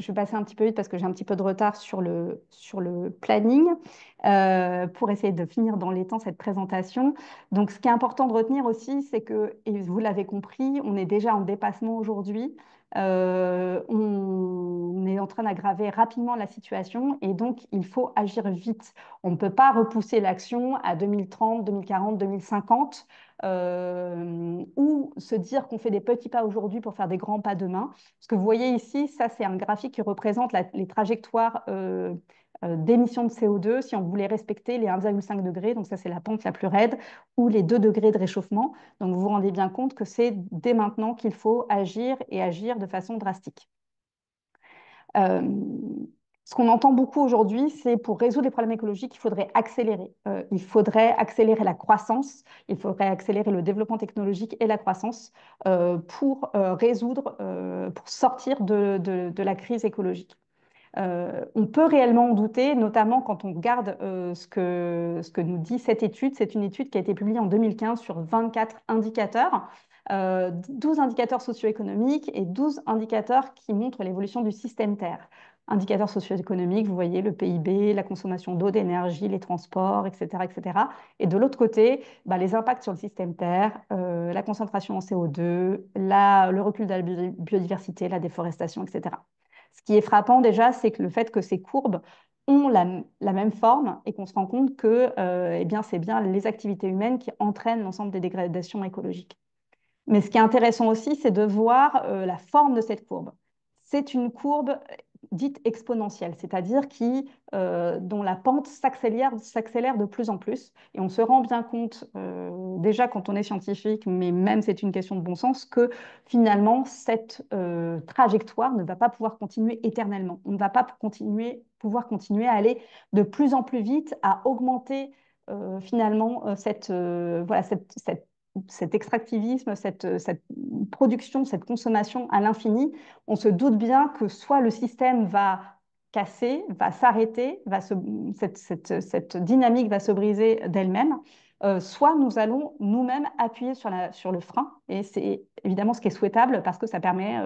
vais passer un petit peu vite parce que j'ai un petit peu de retard sur le planning pour essayer de finir dans les temps cette présentation. Donc, ce qui est important de retenir aussi, c'est que, et vous l'avez compris, on est déjà en dépassement aujourd'hui. On est en train d'aggraver rapidement la situation et donc il faut agir vite. On ne peut pas repousser l'action à 2030, 2040, 2050 ou se dire qu'on fait des petits pas aujourd'hui pour faire des grands pas demain. Ce que vous voyez ici, ça c'est un graphique qui représente les trajectoires d'émissions de CO2 si on voulait respecter les 1,5 degrés, donc ça c'est la pente la plus raide, ou les 2 degrés de réchauffement. Donc vous vous rendez bien compte que c'est dès maintenant qu'il faut agir et agir de façon drastique. Euh, Ce qu'on entend beaucoup aujourd'hui, c'est pour résoudre les problèmes écologiques, il faudrait accélérer. Il faudrait accélérer la croissance, il faudrait accélérer le développement technologique et la croissance pour résoudre, pour sortir de la crise écologique. On peut réellement en douter, notamment quand on regarde ce que nous dit cette étude. C'est une étude qui a été publiée en 2015 sur 24 indicateurs, 12 indicateurs socio-économiques et 12 indicateurs qui montrent l'évolution du système Terre. Indicateurs socio-économiques, vous voyez le PIB, la consommation d'eau, d'énergie, les transports, etc., etc. Et de l'autre côté, les impacts sur le système Terre, la concentration en CO2, le recul de la biodiversité, la déforestation, etc. Ce qui est frappant déjà, c'est que le fait que ces courbes ont la même forme et qu'on se rend compte que eh bien, c'est bien les activités humaines qui entraînent l'ensemble des dégradations écologiques. Mais ce qui est intéressant aussi, c'est de voir la forme de cette courbe. C'est une courbe dite exponentielle, c'est-à-dire dont la pente s'accélère de plus en plus. Et on se rend bien compte, déjà quand on est scientifique, mais même c'est une question de bon sens, que finalement, cette trajectoire ne va pas pouvoir continuer éternellement. On ne va pas pouvoir continuer à aller de plus en plus vite, à augmenter finalement cet extractivisme, cette production, cette consommation à l'infini. On se doute bien que soit le système va casser, va s'arrêter, cette dynamique va se briser d'elle-même, soit nous allons nous-mêmes appuyer sur le frein. Et c'est évidemment ce qui est souhaitable parce que ça permet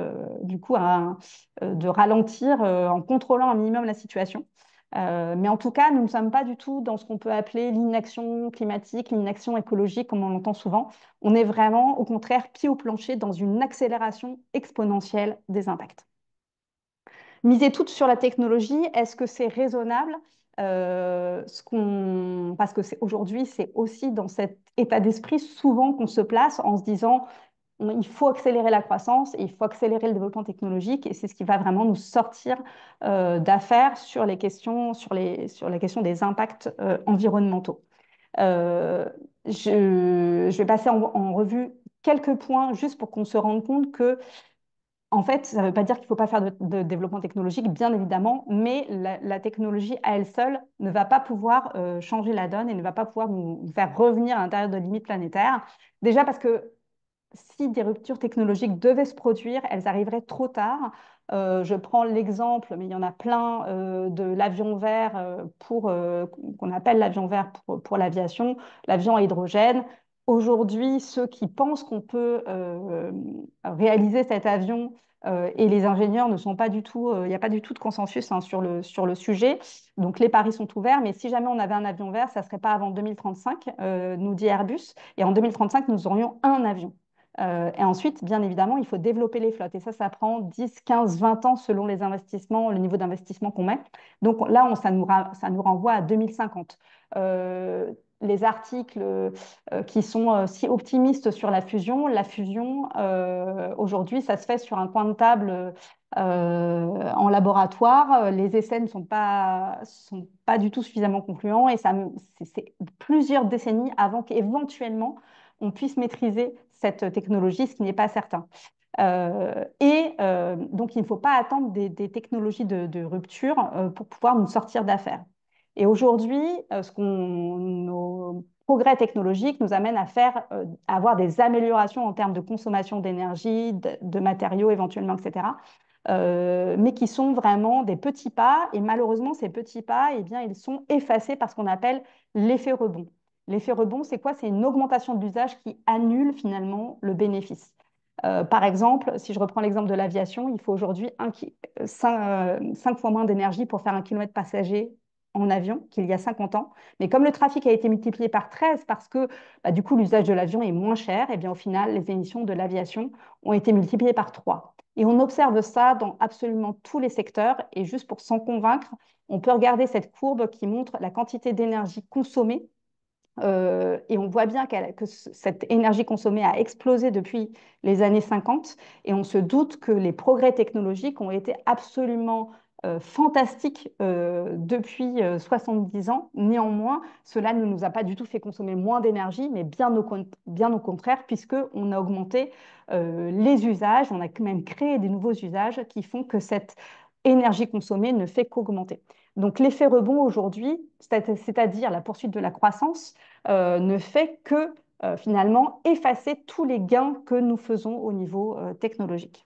du coup de ralentir en contrôlant un minimum la situation. Mais en tout cas, nous ne sommes pas du tout dans ce qu'on peut appeler l'inaction climatique, l'inaction écologique, comme on l'entend souvent. On est vraiment, au contraire, pied au plancher dans une accélération exponentielle des impacts. Miser tout sur la technologie, est-ce que c'est raisonnable? Parce que aujourd'hui, c'est aussi dans cet état d'esprit souvent qu'on se place en se disant il faut accélérer la croissance et il faut accélérer le développement technologique et c'est ce qui va vraiment nous sortir d'affaires sur les questions, sur la question des impacts environnementaux. Je vais passer en revue quelques points juste pour qu'on se rende compte que en fait, ça ne veut pas dire qu'il ne faut pas faire de développement technologique, bien évidemment, mais la technologie à elle seule ne va pas pouvoir changer la donne et ne va pas pouvoir nous faire revenir à l'intérieur de limites planétaires. Déjà parce que si des ruptures technologiques devaient se produire, elles arriveraient trop tard. Je prends l'exemple, mais il y en a plein, de l'avion vert qu'on appelle l'avion vert pour l'aviation, l'avion à hydrogène. Aujourd'hui, ceux qui pensent qu'on peut réaliser cet avion et les ingénieurs ne sont pas du tout, il n'y a pas du tout de consensus hein, sur le sujet. Donc les paris sont ouverts, mais si jamais on avait un avion vert, ça ne serait pas avant 2035, nous dit Airbus. Et en 2035, nous aurions un avion. Et ensuite, bien évidemment, il faut développer les flottes. Et ça prend 10, 15, 20 ans selon les investissements, le niveau d'investissement qu'on met. Donc là, ça nous renvoie à 2050. Les articles qui sont si optimistes sur la fusion, aujourd'hui, ça se fait sur un coin de table en laboratoire. Les essais ne sont pas du tout suffisamment concluants et c'est plusieurs décennies avant qu'éventuellement on puisse maîtriser cette technologie, ce qui n'est pas certain. Donc, il ne faut pas attendre des technologies de rupture pour pouvoir nous sortir d'affaires. Et aujourd'hui, nos progrès technologiques nous amènent à avoir des améliorations en termes de consommation d'énergie, de matériaux éventuellement, etc. Mais qui sont vraiment des petits pas. Et malheureusement, ces petits pas, eh bien, ils sont effacés par ce qu'on appelle l'effet rebond. L'effet rebond, c'est quoi? C'est une augmentation de l'usage qui annule finalement le bénéfice. Par exemple, si je reprends l'exemple de l'aviation, il faut aujourd'hui 5 fois moins d'énergie pour faire 1 kilomètre passager en avion qu'il y a 50 ans. Mais comme le trafic a été multiplié par 13 parce que bah, du coup l'usage de l'avion est moins cher, et bien au final les émissions de l'aviation ont été multipliées par 3. Et on observe ça dans absolument tous les secteurs. Et juste pour s'en convaincre, on peut regarder cette courbe qui montre la quantité d'énergie consommée et on voit bien que cette énergie consommée a explosé depuis les années 50 et on se doute que les progrès technologiques ont été absolument fantastiques depuis 70 ans. Néanmoins, cela ne nous a pas du tout fait consommer moins d'énergie, mais bien au contraire, puisqu'on a augmenté les usages, on a même créé des nouveaux usages qui font que cette énergie consommée ne fait qu'augmenter. Donc l'effet rebond aujourd'hui, c'est-à-dire la poursuite de la croissance, ne fait que finalement effacer tous les gains que nous faisons au niveau technologique.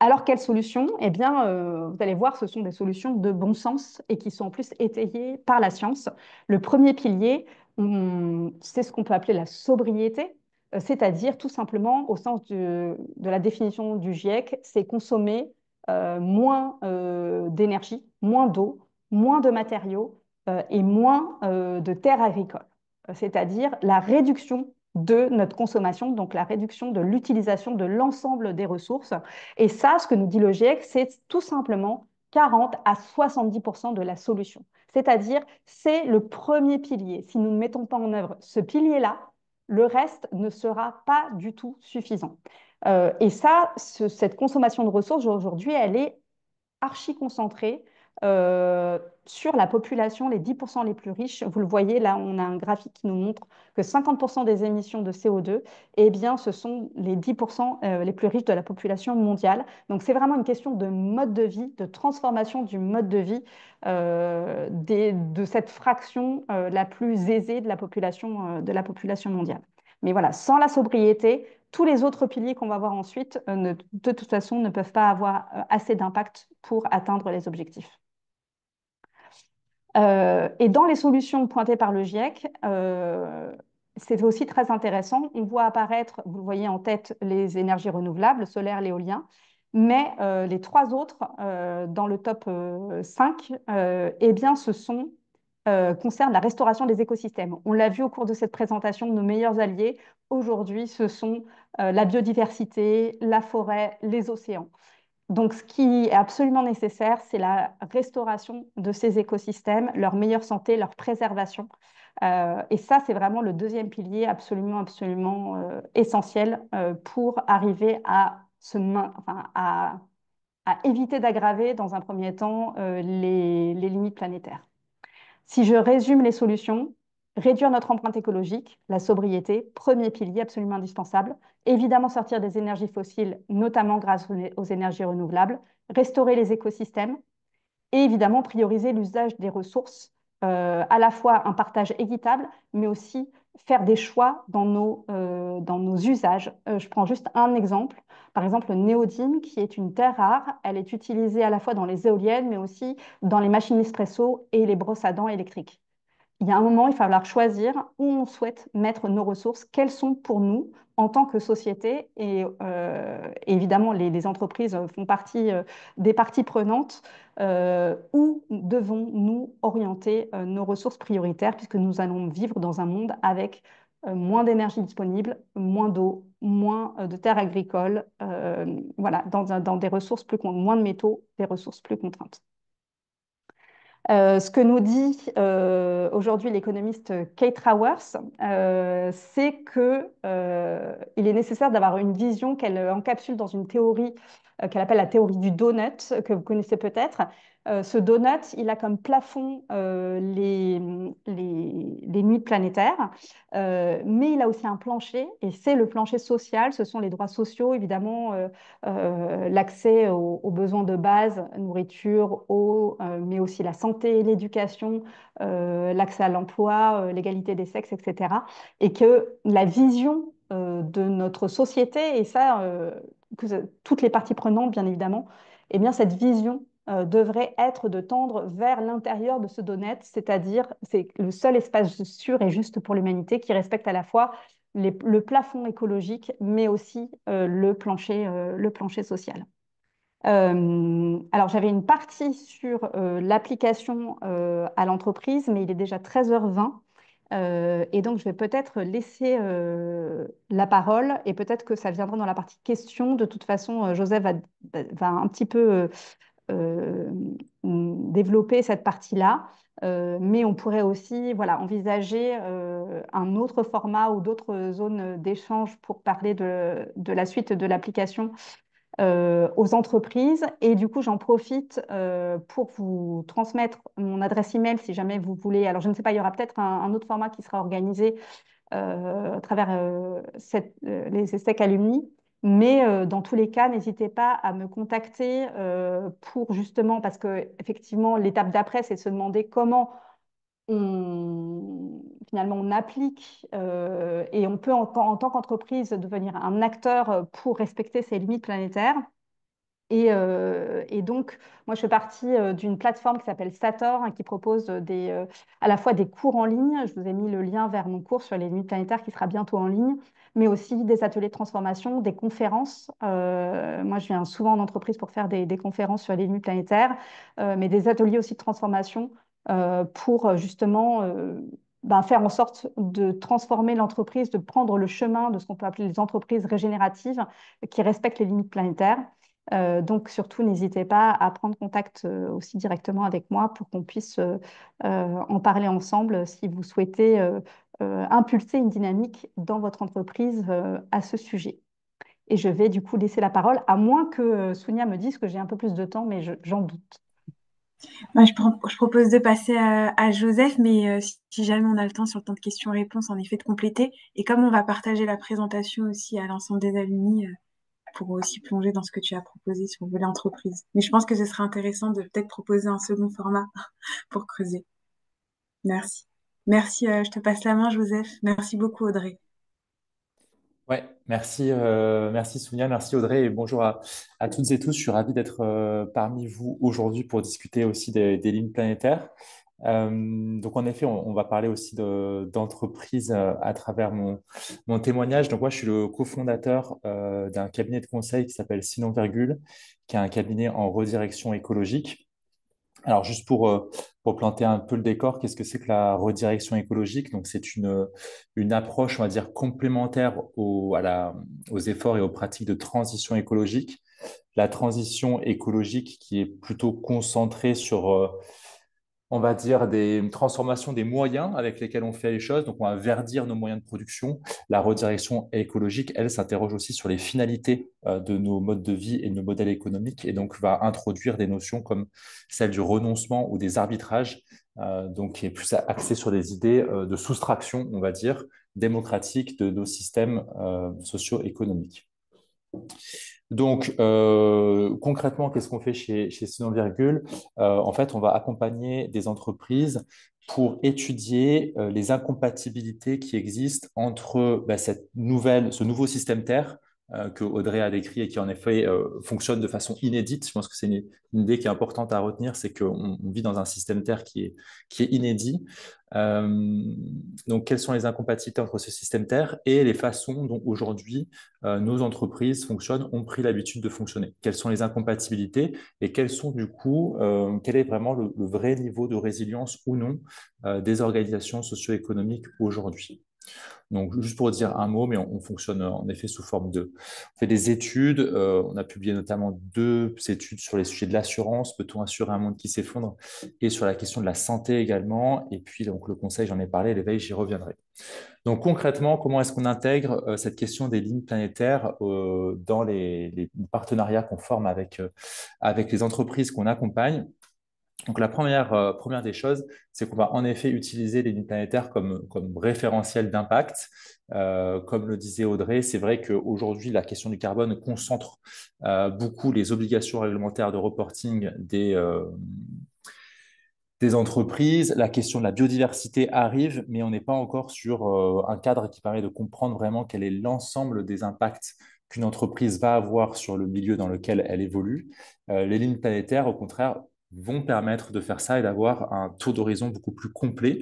Alors, quelles solutions? Eh bien, vous allez voir, ce sont des solutions de bon sens et qui sont en plus étayées par la science. Le premier pilier, c'est ce qu'on peut appeler la sobriété, c'est-à-dire tout simplement, au sens de la définition du GIEC, c'est consommer moins d'énergie, moins d'eau, moins de matériaux et moins de terres agricoles. C'est-à-dire la réduction de notre consommation, donc la réduction de l'utilisation de l'ensemble des ressources. Et ça, ce que nous dit le GIEC, c'est tout simplement 40 à 70% de la solution. C'est-à-dire, c'est le premier pilier. Si nous ne mettons pas en œuvre ce pilier-là, le reste ne sera pas du tout suffisant. Et ça, cette consommation de ressources, aujourd'hui, elle est archi concentrée sur la population, les 10% les plus riches. Vous le voyez, là, on a un graphique qui nous montre que 50% des émissions de CO2, eh bien, ce sont les 10% les plus riches de la population mondiale. Donc, c'est vraiment une question de mode de vie, de transformation du mode de vie de cette fraction la plus aisée de la population mondiale. Mais voilà, sans la sobriété, tous les autres piliers qu'on va voir ensuite, de toute façon, ne peuvent pas avoir assez d'impact pour atteindre les objectifs. Et dans les solutions pointées par le GIEC, c'est aussi très intéressant. On voit apparaître, vous le voyez en tête, les énergies renouvelables, solaire, l'éolien, mais les trois autres, dans le top 5, eh bien, concernent la restauration des écosystèmes. On l'a vu au cours de cette présentation, nos meilleurs alliés, aujourd'hui, ce sont la biodiversité, la forêt, les océans. Donc, ce qui est absolument nécessaire, c'est la restauration de ces écosystèmes, leur meilleure santé, leur préservation. Et ça, c'est vraiment le deuxième pilier absolument essentiel pour arriver à éviter d'aggraver, dans un premier temps, les limites planétaires. Si je résume les solutions, réduire notre empreinte écologique, la sobriété, premier pilier absolument indispensable. Évidemment, sortir des énergies fossiles, notamment grâce aux énergies renouvelables, restaurer les écosystèmes et évidemment prioriser l'usage des ressources, à la fois un partage équitable, mais aussi faire des choix dans nos usages. Je prends juste un exemple. Par exemple, le néodyme, qui est une terre rare, elle est utilisée à la fois dans les éoliennes, mais aussi dans les machines Nespresso et les brosses à dents électriques. Il y a un moment, il va falloir choisir où on souhaite mettre nos ressources, quelles sont pour nous en tant que société. Et évidemment, les entreprises font partie des parties prenantes. Où devons-nous orienter nos ressources prioritaires, puisque nous allons vivre dans un monde avec moins d'énergie disponible, moins d'eau, moins de terres agricoles, voilà, dans des ressources moins de métaux, des ressources plus contraintes. Ce que nous dit aujourd'hui l'économiste Kate Raworth, c'est qu'il est nécessaire d'avoir une vision qu'elle encapsule dans une théorie qu'elle appelle la théorie du donut, que vous connaissez peut-être. Ce donut, il a comme plafond les nuits planétaires, mais il a aussi un plancher, et c'est le plancher social, ce sont les droits sociaux, évidemment, l'accès aux besoins de base, nourriture, eau, mais aussi la santé, l'éducation, l'accès à l'emploi, l'égalité des sexes, etc. Et que la vision de notre société, et ça, toutes les parties prenantes, bien évidemment, eh bien, cette vision devrait être de tendre vers l'intérieur de ce donut, c'est-à-dire c'est le seul espace sûr et juste pour l'humanité qui respecte à la fois le plafond écologique, mais aussi le plancher social. Alors, j'avais une partie sur l'application à l'entreprise, mais il est déjà 13h20. Et donc, je vais peut-être laisser la parole et peut-être que ça viendra dans la partie questions. De toute façon, Joseph va un petit peu euh, développer cette partie-là. Mais on pourrait aussi voilà, envisager un autre format ou d'autres zones d'échange pour parler de la suite de l'application aux entreprises. Et du coup, j'en profite pour vous transmettre mon adresse email si jamais vous voulez. Alors, je ne sais pas, il y aura peut-être un autre format qui sera organisé à travers les ESSEC Alumni. Mais dans tous les cas, n'hésitez pas à me contacter pour justement, parce que effectivement, l'étape d'après, c'est de se demander comment finalement on applique et on peut en tant qu'entreprise devenir un acteur pour respecter ses limites planétaires. Et donc, moi, je fais partie d'une plateforme qui s'appelle Stator, hein, qui propose à la fois des cours en ligne. Je vous ai mis le lien vers mon cours sur les limites planétaires qui sera bientôt en ligne, mais aussi des ateliers de transformation, des conférences. Moi, je viens souvent en entreprise pour faire des conférences sur les limites planétaires, mais des ateliers aussi de transformation pour justement ben, faire en sorte de transformer l'entreprise, de prendre le chemin de ce qu'on peut appeler les entreprises régénératives qui respectent les limites planétaires. Donc, surtout, n'hésitez pas à prendre contact aussi directement avec moi pour qu'on puisse en parler ensemble si vous souhaitez impulser une dynamique dans votre entreprise à ce sujet. Et je vais du coup laisser la parole, à moins que Sounia me dise que j'ai un peu plus de temps, mais j'en doute. Moi, je propose de passer à Joseph, mais si jamais on a le temps sur le temps de questions-réponses, en effet, de compléter. Et comme on va partager la présentation aussi à l'ensemble des alumni, pour aussi plonger dans ce que tu as proposé sur le volet entreprise. Mais je pense que ce serait intéressant de peut-être proposer un second format pour creuser. Merci. Merci, je te passe la main, Joseph. Merci beaucoup, Audrey. Ouais, merci Sounia, merci Audrey et bonjour à toutes et tous. Je suis ravi d'être parmi vous aujourd'hui pour discuter aussi des lignes planétaires. Donc en effet, on va parler aussi d'entreprise à travers mon témoignage. Donc moi, je suis le cofondateur d'un cabinet de conseil qui s'appelle Sinon Virgule, qui est un cabinet en redirection écologique. Alors, juste pour planter un peu le décor, qu'est-ce que c'est que la redirection écologique? Donc, c'est une approche, on va dire, complémentaire aux efforts et aux pratiques de transition écologique. La transition écologique qui est plutôt concentrée sur on va dire, des transformations des moyens avec lesquels on fait les choses. Donc, on va verdir nos moyens de production. La redirection écologique, elle, s'interroge aussi sur les finalités de nos modes de vie et de nos modèles économiques et donc va introduire des notions comme celle du renoncement ou des arbitrages, donc qui est plus axée sur des idées de soustraction, on va dire, démocratique de nos systèmes socio-économiques. Donc, concrètement, qu'est-ce qu'on fait chez Sinon Virgule? En fait, on va accompagner des entreprises pour étudier les incompatibilités qui existent entre ce nouveau système Terre que Audrey a décrit et qui en effet fonctionne de façon inédite. Je pense que c'est une idée qui est importante à retenir, c'est qu'on vit dans un système Terre qui est inédit. Donc, quelles sont les incompatibilités entre ce système Terre et les façons dont aujourd'hui nos entreprises fonctionnent, ont pris l'habitude de fonctionner? Quelles sont les incompatibilités et quels sont du coup, quel est vraiment le vrai niveau de résilience ou non des organisations socio-économiques aujourd'hui? Donc, juste pour dire un mot, mais on fonctionne en effet sous forme on fait des études. On a publié notamment 2 études sur les sujets de l'assurance, peut-on assurer un monde qui s'effondre, et sur la question de la santé également. Et puis, donc, le conseil, j'en ai parlé, l'éveil, j'y reviendrai. Donc, concrètement, comment est-ce qu'on intègre cette question des lignes planétaires dans les partenariats qu'on forme avec les entreprises qu'on accompagne? Donc, la première des choses, c'est qu'on va en effet utiliser les lignes planétaires comme référentiel d'impact. Comme le disait Audrey, c'est vrai qu'aujourd'hui, la question du carbone concentre beaucoup les obligations réglementaires de reporting des entreprises. La question de la biodiversité arrive, mais on n'est pas encore sur un cadre qui permet de comprendre vraiment quel est l'ensemble des impacts qu'une entreprise va avoir sur le milieu dans lequel elle évolue. Les lignes planétaires, au contraire, vont permettre de faire ça et d'avoir un tour d'horizon beaucoup plus complet.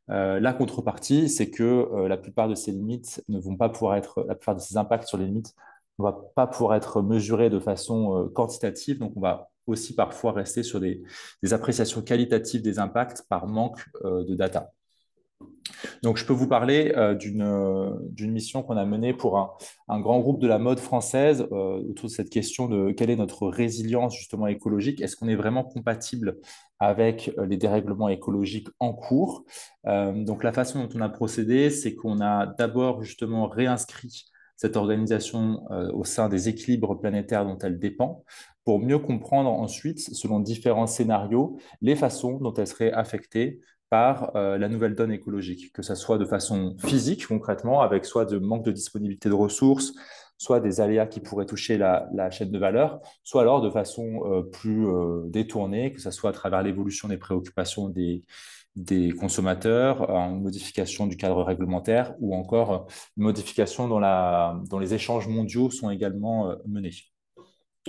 La contrepartie, c'est que la plupart de ces limites ne vont pas pouvoir être, la plupart de ces impacts sur les limites ne vont pas pouvoir être mesurés de façon quantitative. Donc, on va aussi parfois rester sur des appréciations qualitatives des impacts par manque de data. Donc, je peux vous parler d'une mission qu'on a menée pour un grand groupe de la mode française autour de cette question de quelle est notre résilience justement écologique. Est-ce qu'on est vraiment compatible avec les dérèglements écologiques en cours? Donc, la façon dont on a procédé, c'est qu'on a d'abord justement réinscrit cette organisation au sein des équilibres planétaires dont elle dépend, pour mieux comprendre ensuite, selon différents scénarios, les façons dont elle serait affectée par la nouvelle donne écologique, que ce soit de façon physique concrètement, avec soit de manque de disponibilité de ressources, soit des aléas qui pourraient toucher la chaîne de valeur, soit alors de façon plus détournée, que ce soit à travers l'évolution des préoccupations des consommateurs, une modification du cadre réglementaire ou encore une modification dont les échanges mondiaux sont également menés.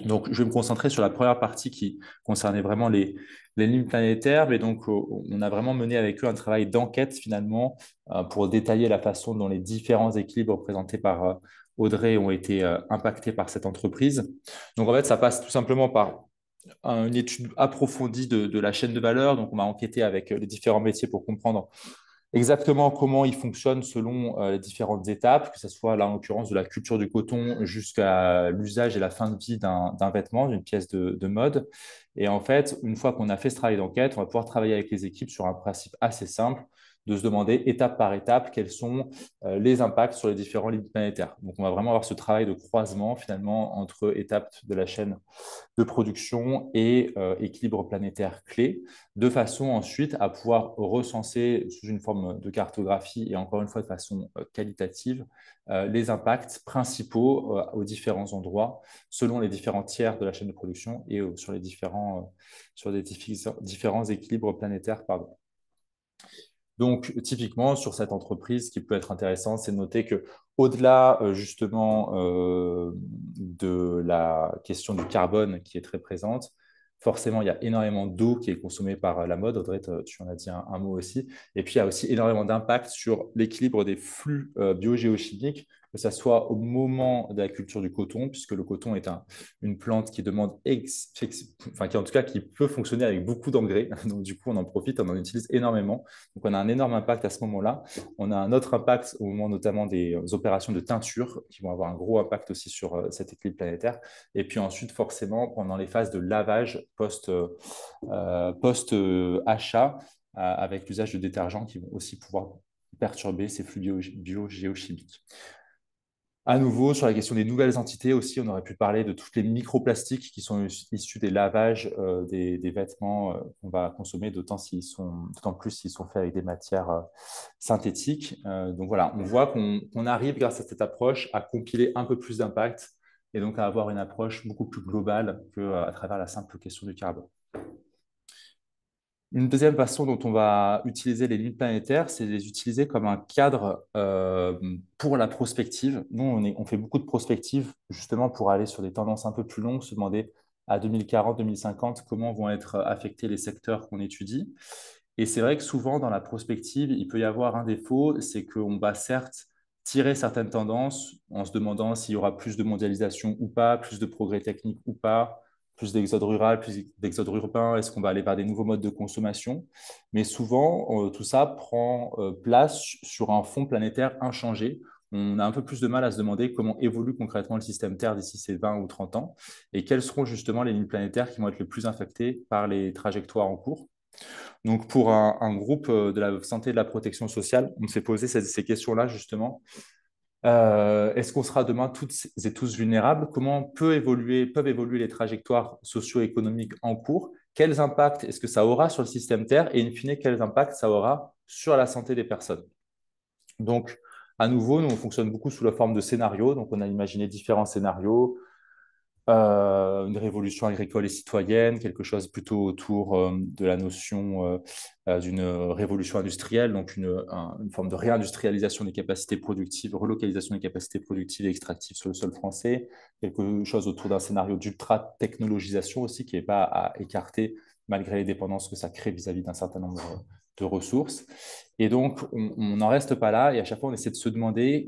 Donc, je vais me concentrer sur la première partie qui concernait vraiment les lignes planétaires. Mais donc, on a vraiment mené avec eux un travail d'enquête finalement pour détailler la façon dont les différents équilibres présentés par Audrey ont été impactés par cette entreprise. Donc, en fait, ça passe tout simplement par une étude approfondie de la chaîne de valeur. Donc, on a enquêté avec les différents métiers pour comprendre exactement comment il fonctionne selon les différentes étapes, que ce soit là en l'occurrence de la culture du coton jusqu'à l'usage et la fin de vie d'un vêtement, d'une pièce de mode. Et en fait, une fois qu'on a fait ce travail d'enquête, on va pouvoir travailler avec les équipes sur un principe assez simple de se demander étape par étape quels sont les impacts sur les différents lignes planétaires. Donc, on va vraiment avoir ce travail de croisement finalement entre étapes de la chaîne de production et équilibre planétaire clé, de façon ensuite à pouvoir recenser sous une forme de cartographie et encore une fois de façon qualitative les impacts principaux aux différents endroits selon les différents tiers de la chaîne de production et sur les différents équilibres planétaires. Pardon. Donc, typiquement, sur cette entreprise, ce qui peut être intéressant, c'est de noter que au-delà justement de la question du carbone qui est très présente, forcément, il y a énormément d'eau qui est consommée par la mode. Audrey, tu en as dit un mot aussi. Et puis, il y a aussi énormément d'impact sur l'équilibre des flux biogéochimiques, que ce soit au moment de la culture du coton, puisque le coton est une plante qui demande, enfin, qui en tout cas qui peut fonctionner avec beaucoup d'engrais. Donc, du coup, on en profite, on en utilise énormément. Donc, on a un énorme impact à ce moment-là. On a un autre impact au moment notamment des opérations de teinture qui vont avoir un gros impact aussi sur cet équilibre planétaire. Et puis ensuite, forcément, pendant les phases de lavage post-achat, avec l'usage de détergents qui vont aussi pouvoir perturber ces flux biogéochimiques. À nouveau, sur la question des nouvelles entités aussi, on aurait pu parler de tous les microplastiques qui sont issus des lavages des vêtements qu'on va consommer, d'autant plus s'ils sont faits avec des matières synthétiques. Donc voilà, on voit qu'on arrive grâce à cette approche à compiler un peu plus d'impact et donc à avoir une approche beaucoup plus globale qu'à travers la simple question du carbone. Une deuxième façon dont on va utiliser les lignes planétaires, c'est de les utiliser comme un cadre pour la prospective. Nous, on fait beaucoup de prospective justement pour aller sur des tendances un peu plus longues, se demander à 2040, 2050 comment vont être affectés les secteurs qu'on étudie. Et c'est vrai que souvent, dans la prospective, il peut y avoir un défaut, c'est qu'on va certes tirer certaines tendances en se demandant s'il y aura plus de mondialisation ou pas, plus de progrès techniques ou pas, plus d'exode rural, plus d'exode urbain, est-ce qu'on va aller vers des nouveaux modes de consommation? Mais souvent, tout ça prend place sur un fond planétaire inchangé. On a un peu plus de mal à se demander comment évolue concrètement le système Terre d'ici ces 20 ou 30 ans et quelles seront justement les lignes planétaires qui vont être le plus affectées par les trajectoires en cours. Donc, pour un groupe de la santé et de la protection sociale, on s'est posé ces questions-là justement. Est-ce qu'on sera demain toutes et tous vulnérables? Comment peuvent évoluer les trajectoires socio-économiques en cours? Quels impacts est-ce que ça aura sur le système Terre? Et in fine, quels impacts ça aura sur la santé des personnes? Donc, à nouveau, nous, on fonctionne beaucoup sous la forme de scénarios. Donc, on a imaginé différents scénarios, une révolution agricole et citoyenne, quelque chose plutôt autour de la notion d'une révolution industrielle, donc une forme de réindustrialisation des capacités productives, relocalisation des capacités productives et extractives sur le sol français, quelque chose autour d'un scénario d'ultra-technologisation aussi qui n'est pas à écarter malgré les dépendances que ça crée vis-à-vis d'un certain nombre de ressources. Et donc, on n'en reste pas là et à chaque fois, on essaie de se demander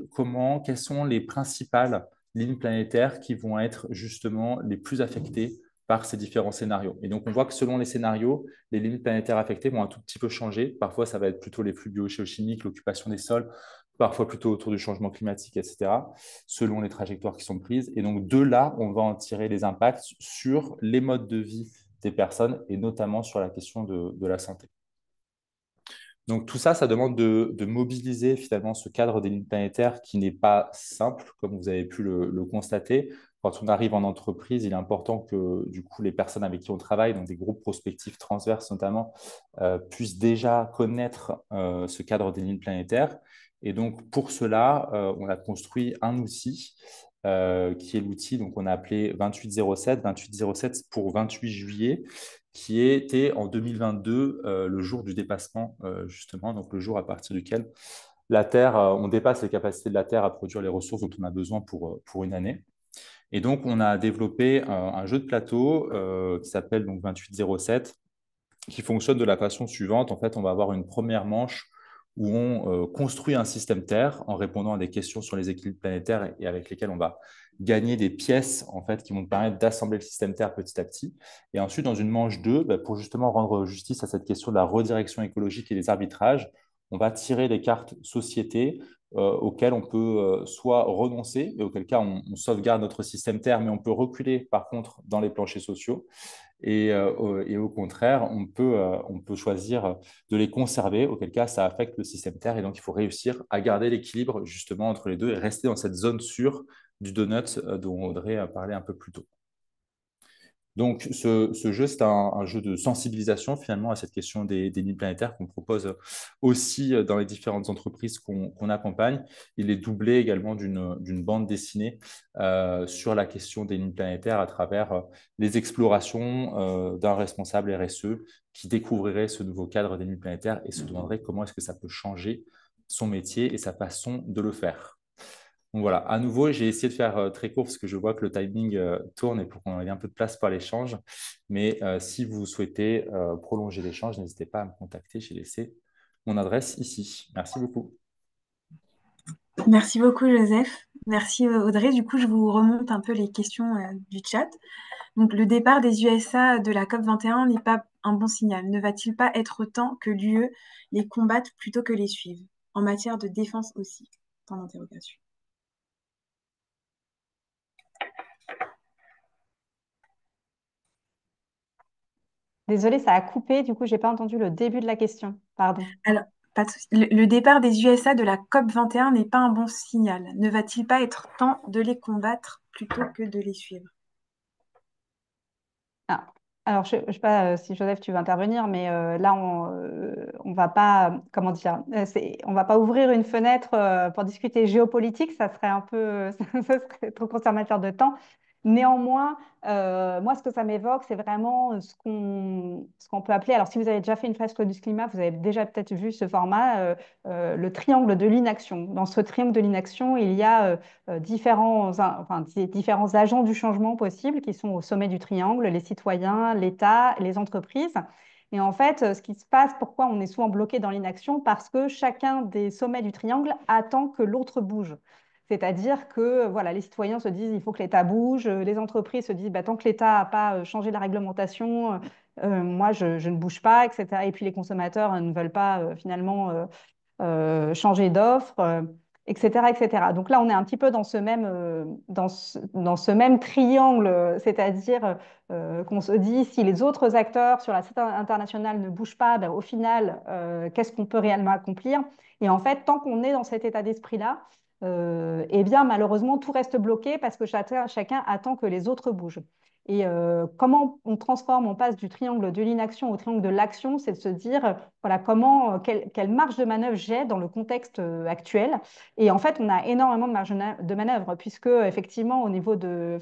quelles sont les principales lignes planétaires qui vont être justement les plus affectées par ces différents scénarios. Et donc, on voit que selon les scénarios, les limites planétaires affectées vont un tout petit peu changer. Parfois, ça va être plutôt les flux biogéochimiques, l'occupation des sols, parfois plutôt autour du changement climatique, etc., selon les trajectoires qui sont prises. Et donc, de là, on va en tirer les impacts sur les modes de vie des personnes et notamment sur la question de la santé. Donc tout ça, ça demande de mobiliser finalement ce cadre des lignes planétaires qui n'est pas simple, comme vous avez pu le constater. Quand on arrive en entreprise, il est important que du coup les personnes avec qui on travaille, donc des groupes prospectifs transverses notamment, puissent déjà connaître ce cadre des lignes planétaires. Et donc pour cela, on a construit un outil qui est l'outil donc on a appelé 2807, 2807 pour 28 juillet, qui était en 2022 le jour du dépassement, justement, donc le jour à partir duquel la Terre, on dépasse les capacités de la Terre à produire les ressources dont on a besoin pour une année. Et donc, on a développé un jeu de plateau qui s'appelle donc 2807, qui fonctionne de la façon suivante. En fait, on va avoir une première manche où on construit un système Terre en répondant à des questions sur les équilibres planétaires et avec lesquelles on va gagner des pièces en fait, qui vont nous permettre d'assembler le système Terre petit à petit. Et ensuite, dans une manche 2, pour justement rendre justice à cette question de la redirection écologique et des arbitrages, on va tirer des cartes sociétés auxquelles on peut soit renoncer, et auquel cas on sauvegarde notre système Terre, mais on peut reculer par contre dans les planchers sociaux. Et au contraire, on peut choisir de les conserver, auquel cas ça affecte le système Terre. Et donc, il faut réussir à garder l'équilibre justement entre les deux et rester dans cette zone sûre du donut dont Audrey a parlé un peu plus tôt. Donc, ce jeu, c'est un jeu de sensibilisation finalement à cette question des lignes planétaires qu'on propose aussi dans les différentes entreprises qu'on accompagne. Il est doublé également d'une bande dessinée sur la question des lignes planétaires à travers les explorations d'un responsable RSE qui découvrirait ce nouveau cadre des lignes planétaires et se demanderait comment est-ce que ça peut changer son métier et sa façon de le faire. Donc voilà, à nouveau, j'ai essayé de faire très court parce que je vois que le timing tourne et pour qu'on ait un peu de place pour l'échange. Mais si vous souhaitez prolonger l'échange, n'hésitez pas à me contacter. J'ai laissé mon adresse ici. Merci beaucoup. Merci beaucoup, Joseph. Merci, Audrey. Du coup, je vous remonte un peu les questions du chat. Donc, le départ des USA de la COP 21 n'est pas un bon signal. Ne va-t-il pas être temps que l'UE les combatte plutôt que les suive? En matière de défense aussi. Point d'interrogation. Désolée, ça a coupé, du coup, j'ai pas entendu le début de la question. Pardon. Alors, pas de souci. Le départ des USA de la COP 21 n'est pas un bon signal. Ne va-t-il pas être temps de les combattre plutôt que de les suivre? Ah, alors, je ne sais pas si Joseph, tu veux intervenir, mais là, on va pas, comment dire, on va pas ouvrir une fenêtre pour discuter géopolitique, ça serait un peu, ça serait trop conservateur de temps. Néanmoins, moi, ce que ça m'évoque, c'est vraiment ce qu'on peut appeler, alors si vous avez déjà fait une fresque du climat, vous avez déjà peut-être vu ce format, le triangle de l'inaction. Dans ce triangle de l'inaction, il y a différents agents du changement possible qui sont au sommet du triangle, les citoyens, l'État, les entreprises. Et en fait, ce qui se passe, pourquoi on est souvent bloqué dans l'inaction? Parce que chacun des sommets du triangle attend que l'autre bouge. C'est-à-dire que voilà, les citoyens se disent il faut que l'État bouge, les entreprises se disent bah, tant que l'État n'a pas changé la réglementation, moi je ne bouge pas, etc. Et puis les consommateurs ne veulent pas finalement changer d'offre, etc., etc. Donc là, on est un petit peu dans ce même, dans ce même triangle, c'est-à-dire qu'on se dit si les autres acteurs sur la scène internationale ne bougent pas, ben, au final, qu'est-ce qu'on peut réellement accomplir? Et en fait, tant qu'on est dans cet état d'esprit-là, eh bien, malheureusement, tout reste bloqué parce que chacun attend que les autres bougent. Et comment on transforme, on passe du triangle de l'inaction au triangle de l'action, c'est de se dire, voilà, quelle marge de manœuvre j'ai dans le contexte actuel. Et en fait, on a énormément de marge de manœuvre, puisque effectivement, au niveau de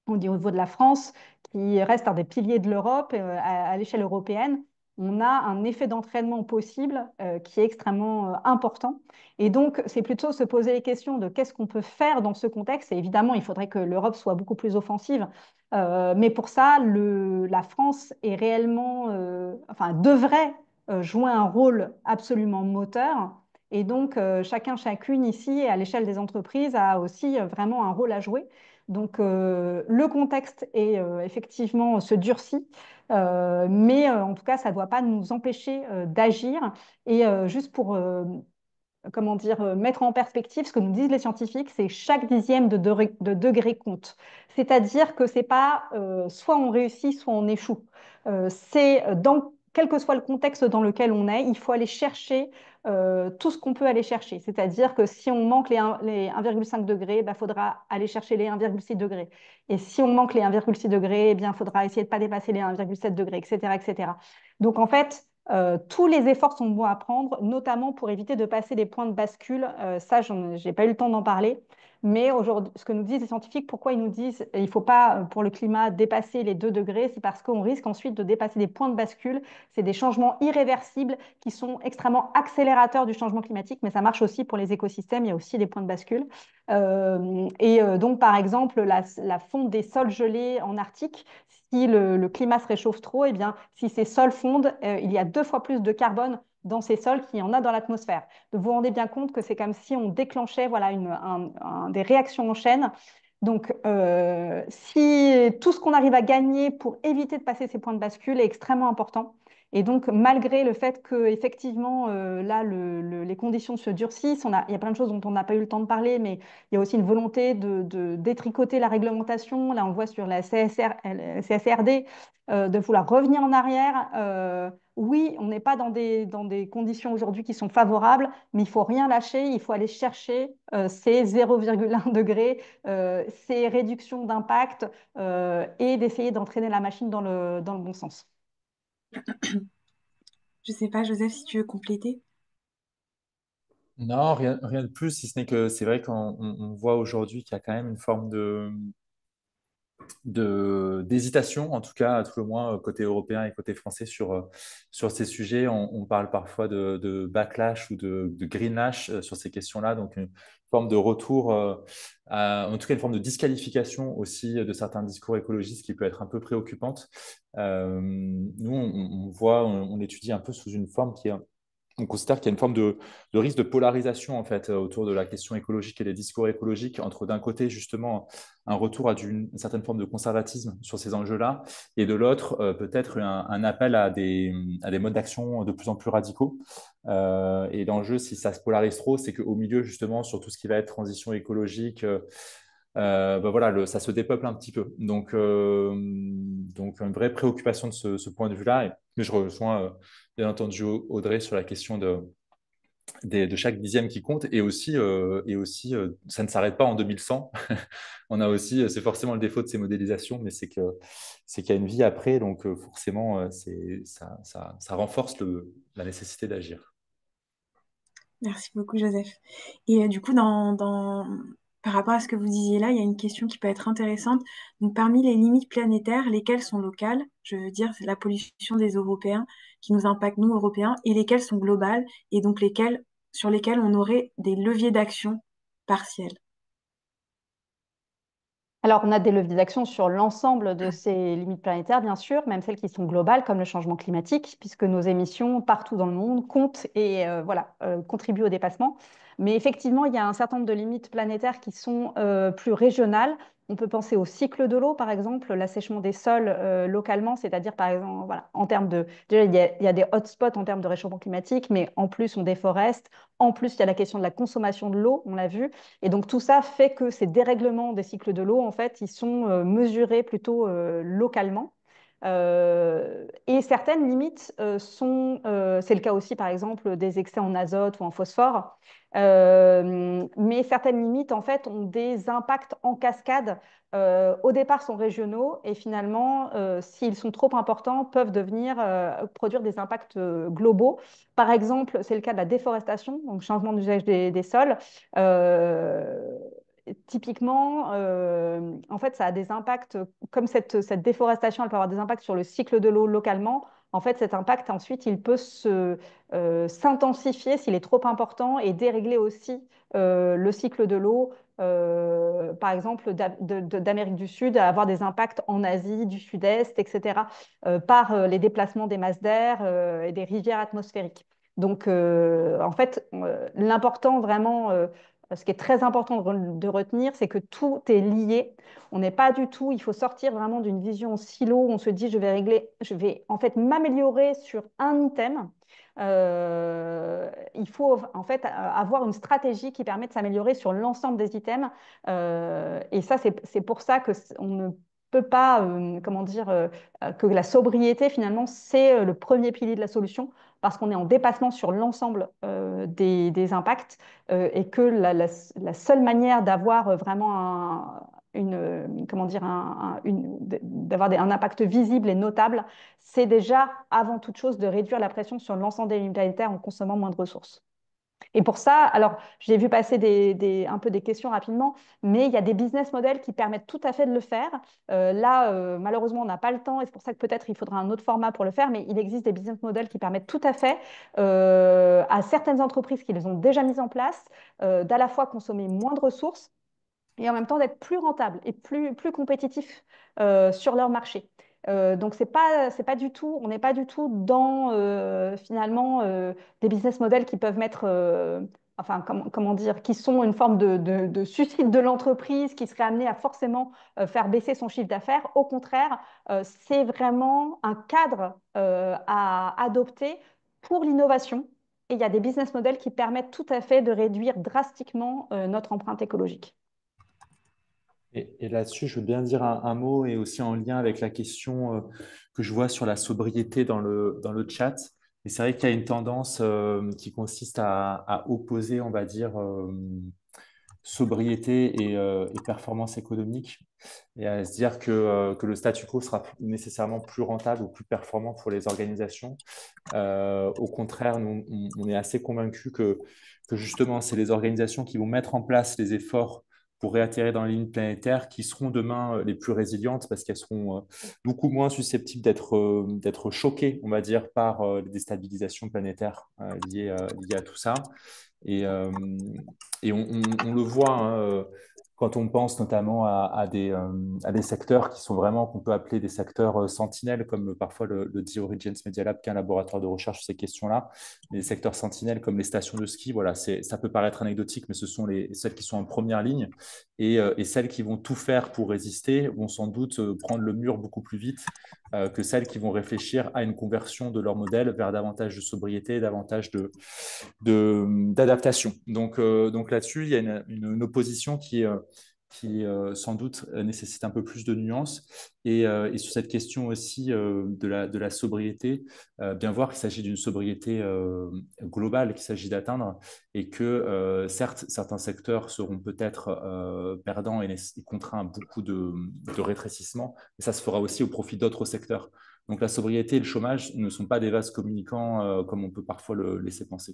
la France, qui reste un des piliers de l'Europe, à l'échelle européenne, on a un effet d'entraînement possible qui est extrêmement important. Et donc, c'est plutôt se poser les questions de qu'est-ce qu'on peut faire dans ce contexte. Et évidemment, il faudrait que l'Europe soit beaucoup plus offensive. Mais pour ça, la France est réellement, devrait jouer un rôle absolument moteur. Et donc, chacune ici, à l'échelle des entreprises, a aussi vraiment un rôle à jouer. Donc, le contexte est effectivement se durcit, mais en tout cas, ça ne doit pas nous empêcher d'agir. Et juste pour comment dire, mettre en perspective ce que nous disent les scientifiques, c'est chaque dixième de degré compte. C'est-à-dire que c'est pas soit on réussit, soit on échoue. C'est dans quel que soit le contexte dans lequel on est, il faut aller chercher tout ce qu'on peut aller chercher. C'est-à-dire que si on manque les 1,5 degrés, il faudra aller chercher les 1,6 degrés. Et si on manque les 1,6 degrés, eh bien, il faudra essayer de ne pas dépasser les 1,7 degrés, etc., etc. Donc, en fait, tous les efforts sont bons à prendre, notamment pour éviter de passer des points de bascule. Ça, je n'ai pas eu le temps d'en parler. Mais aujourd'hui, ce que nous disent les scientifiques, pourquoi ils nous disent qu'il ne faut pas, pour le climat, dépasser les 2 degrés, c'est parce qu'on risque ensuite de dépasser des points de bascule. C'est des changements irréversibles qui sont extrêmement accélérateurs du changement climatique, mais ça marche aussi pour les écosystèmes. Il y a aussi des points de bascule. Donc, par exemple, la fonte des sols gelés en Arctique, si le climat se réchauffe trop, eh bien, si ces sols fondent, il y a 2 fois plus de carbone dans ces sols qu'il y en a dans l'atmosphère. Donc, vous vous rendez bien compte que c'est comme si on déclenchait voilà, des réactions en chaîne. Donc, si tout ce qu'on arrive à gagner pour éviter de passer ces points de bascule est extrêmement important. Et donc, malgré le fait que effectivement, là, les conditions se durcissent, il y a plein de choses dont on n'a pas eu le temps de parler, mais il y a aussi une volonté de détricoter la réglementation. Là, on voit sur la CSRD de vouloir revenir en arrière. Oui, on n'est pas dans des conditions aujourd'hui qui sont favorables, mais il faut rien lâcher. Il faut aller chercher ces 0,1 degrés, ces réductions d'impact et d'essayer d'entraîner la machine dans le bon sens. Je sais pas, Joseph, si tu veux compléter. Non, rien de plus, si ce n'est que c'est vrai qu'on voit aujourd'hui qu'il y a quand même une forme d'hésitation, en tout cas, à tout le moins côté européen et côté français sur ces sujets. On parle parfois de backlash ou de greenlash sur ces questions-là, donc une forme de retour, en tout cas une forme de disqualification aussi de certains discours écologistes qui peut être un peu préoccupante. Nous, on voit, on étudie un peu sous une forme qui est on considère qu'il y a une forme de risque de polarisation en fait autour de la question écologique et des discours écologiques entre d'un côté justement un retour à une certaine forme de conservatisme sur ces enjeux-là et de l'autre peut-être un appel à des modes d'action de plus en plus radicaux. Et l'enjeu, si ça se polarise trop, c'est qu'au milieu justement sur tout ce qui va être transition écologique, voilà, ça se dépeuple un petit peu. Donc une vraie préoccupation de ce point de vue-là. Mais je rejoins bien entendu Audrey sur la question de chaque dixième qui compte. Ça ne s'arrête pas en 2100. On a aussi, c'est forcément le défaut de ces modélisations, mais c'est qu'il y a une vie après. Donc forcément, ça renforce la nécessité d'agir. Merci beaucoup, Joseph. Et du coup, par rapport à ce que vous disiez là, il y a une question qui peut être intéressante. Donc, parmi les limites planétaires, lesquelles sont locales? Je veux dire, c'est la pollution des Européens qui nous impacte, nous, Européens, et lesquelles sont globales, et donc sur lesquelles on aurait des leviers d'action partiels. Alors, on a des leviers d'action sur l'ensemble de ces limites planétaires, bien sûr, même celles qui sont globales, comme le changement climatique, puisque nos émissions partout dans le monde comptent et contribuent au dépassement. Mais effectivement, il y a un certain nombre de limites planétaires qui sont plus régionales. On peut penser au cycle de l'eau, par exemple, l'assèchement des sols localement, c'est-à-dire, par exemple, voilà, en termes de... Déjà, il y a des hotspots en termes de réchauffement climatique, mais en plus, on déforeste. En plus, il y a la question de la consommation de l'eau, on l'a vu. Et donc tout ça fait que ces dérèglements des cycles de l'eau, en fait, ils sont mesurés plutôt localement. Et certaines limites c'est le cas aussi par exemple des excès en azote ou en phosphore, mais certaines limites en fait ont des impacts en cascade. Au départ sont régionaux et finalement, s'ils sont trop importants, peuvent devenir produire des impacts globaux. Par exemple, c'est le cas de la déforestation, donc changement d'usage des sols. Euh, Typiquement, en fait, ça a des impacts, comme cette déforestation, elle peut avoir des impacts sur le cycle de l'eau localement. En fait, cet impact, ensuite, il peut s'intensifier s'il est trop important et dérégler aussi le cycle de l'eau, par exemple, d'Amérique du Sud, à avoir des impacts en Asie, du Sud-Est, etc., par les déplacements des masses d'air et des rivières atmosphériques. Donc, en fait, l'important vraiment, ce qui est très important de retenir, c'est que tout est lié. On n'est pas du tout, il faut sortir vraiment d'une vision en silo où on se dit, je vais en fait m'améliorer sur un item. Il faut en fait avoir une stratégie qui permet de s'améliorer sur l'ensemble des items. Et ça, c'est pour ça que on ne peut pas, comment dire, que la sobriété, finalement, c'est le premier pilier de la solution, parce qu'on est en dépassement sur l'ensemble des impacts, et que la seule manière d'avoir vraiment comment dire, d'avoir un impact visible et notable, c'est déjà, avant toute chose, de réduire la pression sur l'ensemble des lignes planétaires en consommant moins de ressources. Et pour ça, alors j'ai vu passer un peu des questions rapidement, mais il y a des business models qui permettent tout à fait de le faire. Malheureusement, on n'a pas le temps et c'est pour ça que peut-être il faudra un autre format pour le faire, mais il existe des business models qui permettent tout à fait à certaines entreprises qui les ont déjà mises en place d'à la fois consommer moins de ressources et en même temps d'être plus rentables et plus compétitifs sur leur marché. Donc, c'est pas du tout, on n'est pas du tout dans finalement des business models qui peuvent mettre, enfin, comment dire, qui sont une forme de suicide de l'entreprise, qui serait amené à forcément faire baisser son chiffre d'affaires. Au contraire, c'est vraiment un cadre à adopter pour l'innovation. Et il y a des business models qui permettent tout à fait de réduire drastiquement notre empreinte écologique. Et là-dessus, je veux bien dire un mot et aussi en lien avec la question que je vois sur la sobriété dans le chat. Et c'est vrai qu'il y a une tendance qui consiste à opposer, on va dire, sobriété et performance économique, et à se dire que le statu quo sera nécessairement plus rentable ou plus performant pour les organisations. Au contraire, nous, on est assez convaincus que justement, c'est les organisations qui vont mettre en place les efforts pour réatterrir dans les lignes planétaires qui seront demain les plus résilientes parce qu'elles seront beaucoup moins susceptibles d'être choquées, on va dire, par les déstabilisations planétaires liées à tout ça. Et, euh, on le voit hein, quand on pense notamment à des secteurs qui sont vraiment, qu'on peut appeler des secteurs sentinelles, comme parfois le dit Origins Media Lab, qui est un laboratoire de recherche sur ces questions-là. Les secteurs sentinelles comme les stations de ski, voilà, ça peut paraître anecdotique, mais ce sont celles qui sont en première ligne. Et celles qui vont tout faire pour résister vont sans doute prendre le mur beaucoup plus vite que celles qui vont réfléchir à une conversion de leur modèle vers davantage de sobriété, davantage d'adaptation. Donc là-dessus, il y a une opposition qui sans doute nécessite un peu plus de nuances. Et sur cette question aussi de la sobriété, bien voir qu'il s'agit d'une sobriété globale qu'il s'agit d'atteindre et que certes, certains secteurs seront peut-être perdants et contraints à beaucoup de rétrécissement, mais ça se fera aussi au profit d'autres secteurs. Donc la sobriété et le chômage ne sont pas des vases communicants comme on peut parfois le laisser penser.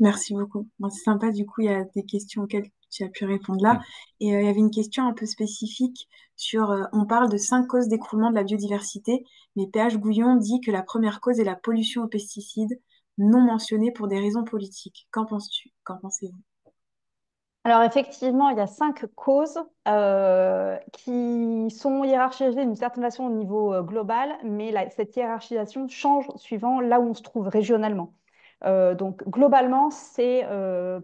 Merci beaucoup. Bon, c'est sympa, du coup, il y a des questions auxquelles tu as pu répondre là. Et il y avait une question un peu spécifique sur, on parle de 5 causes d'écroulement de la biodiversité, mais PH Gouillon dit que la première cause est la pollution aux pesticides, non mentionnée pour des raisons politiques. Qu'en penses-tu? Qu'en pensez-vous? Alors effectivement, il y a 5 causes qui sont hiérarchisées d'une certaine façon au niveau global, mais cette hiérarchisation change suivant là où on se trouve régionalement. Donc globalement, c'est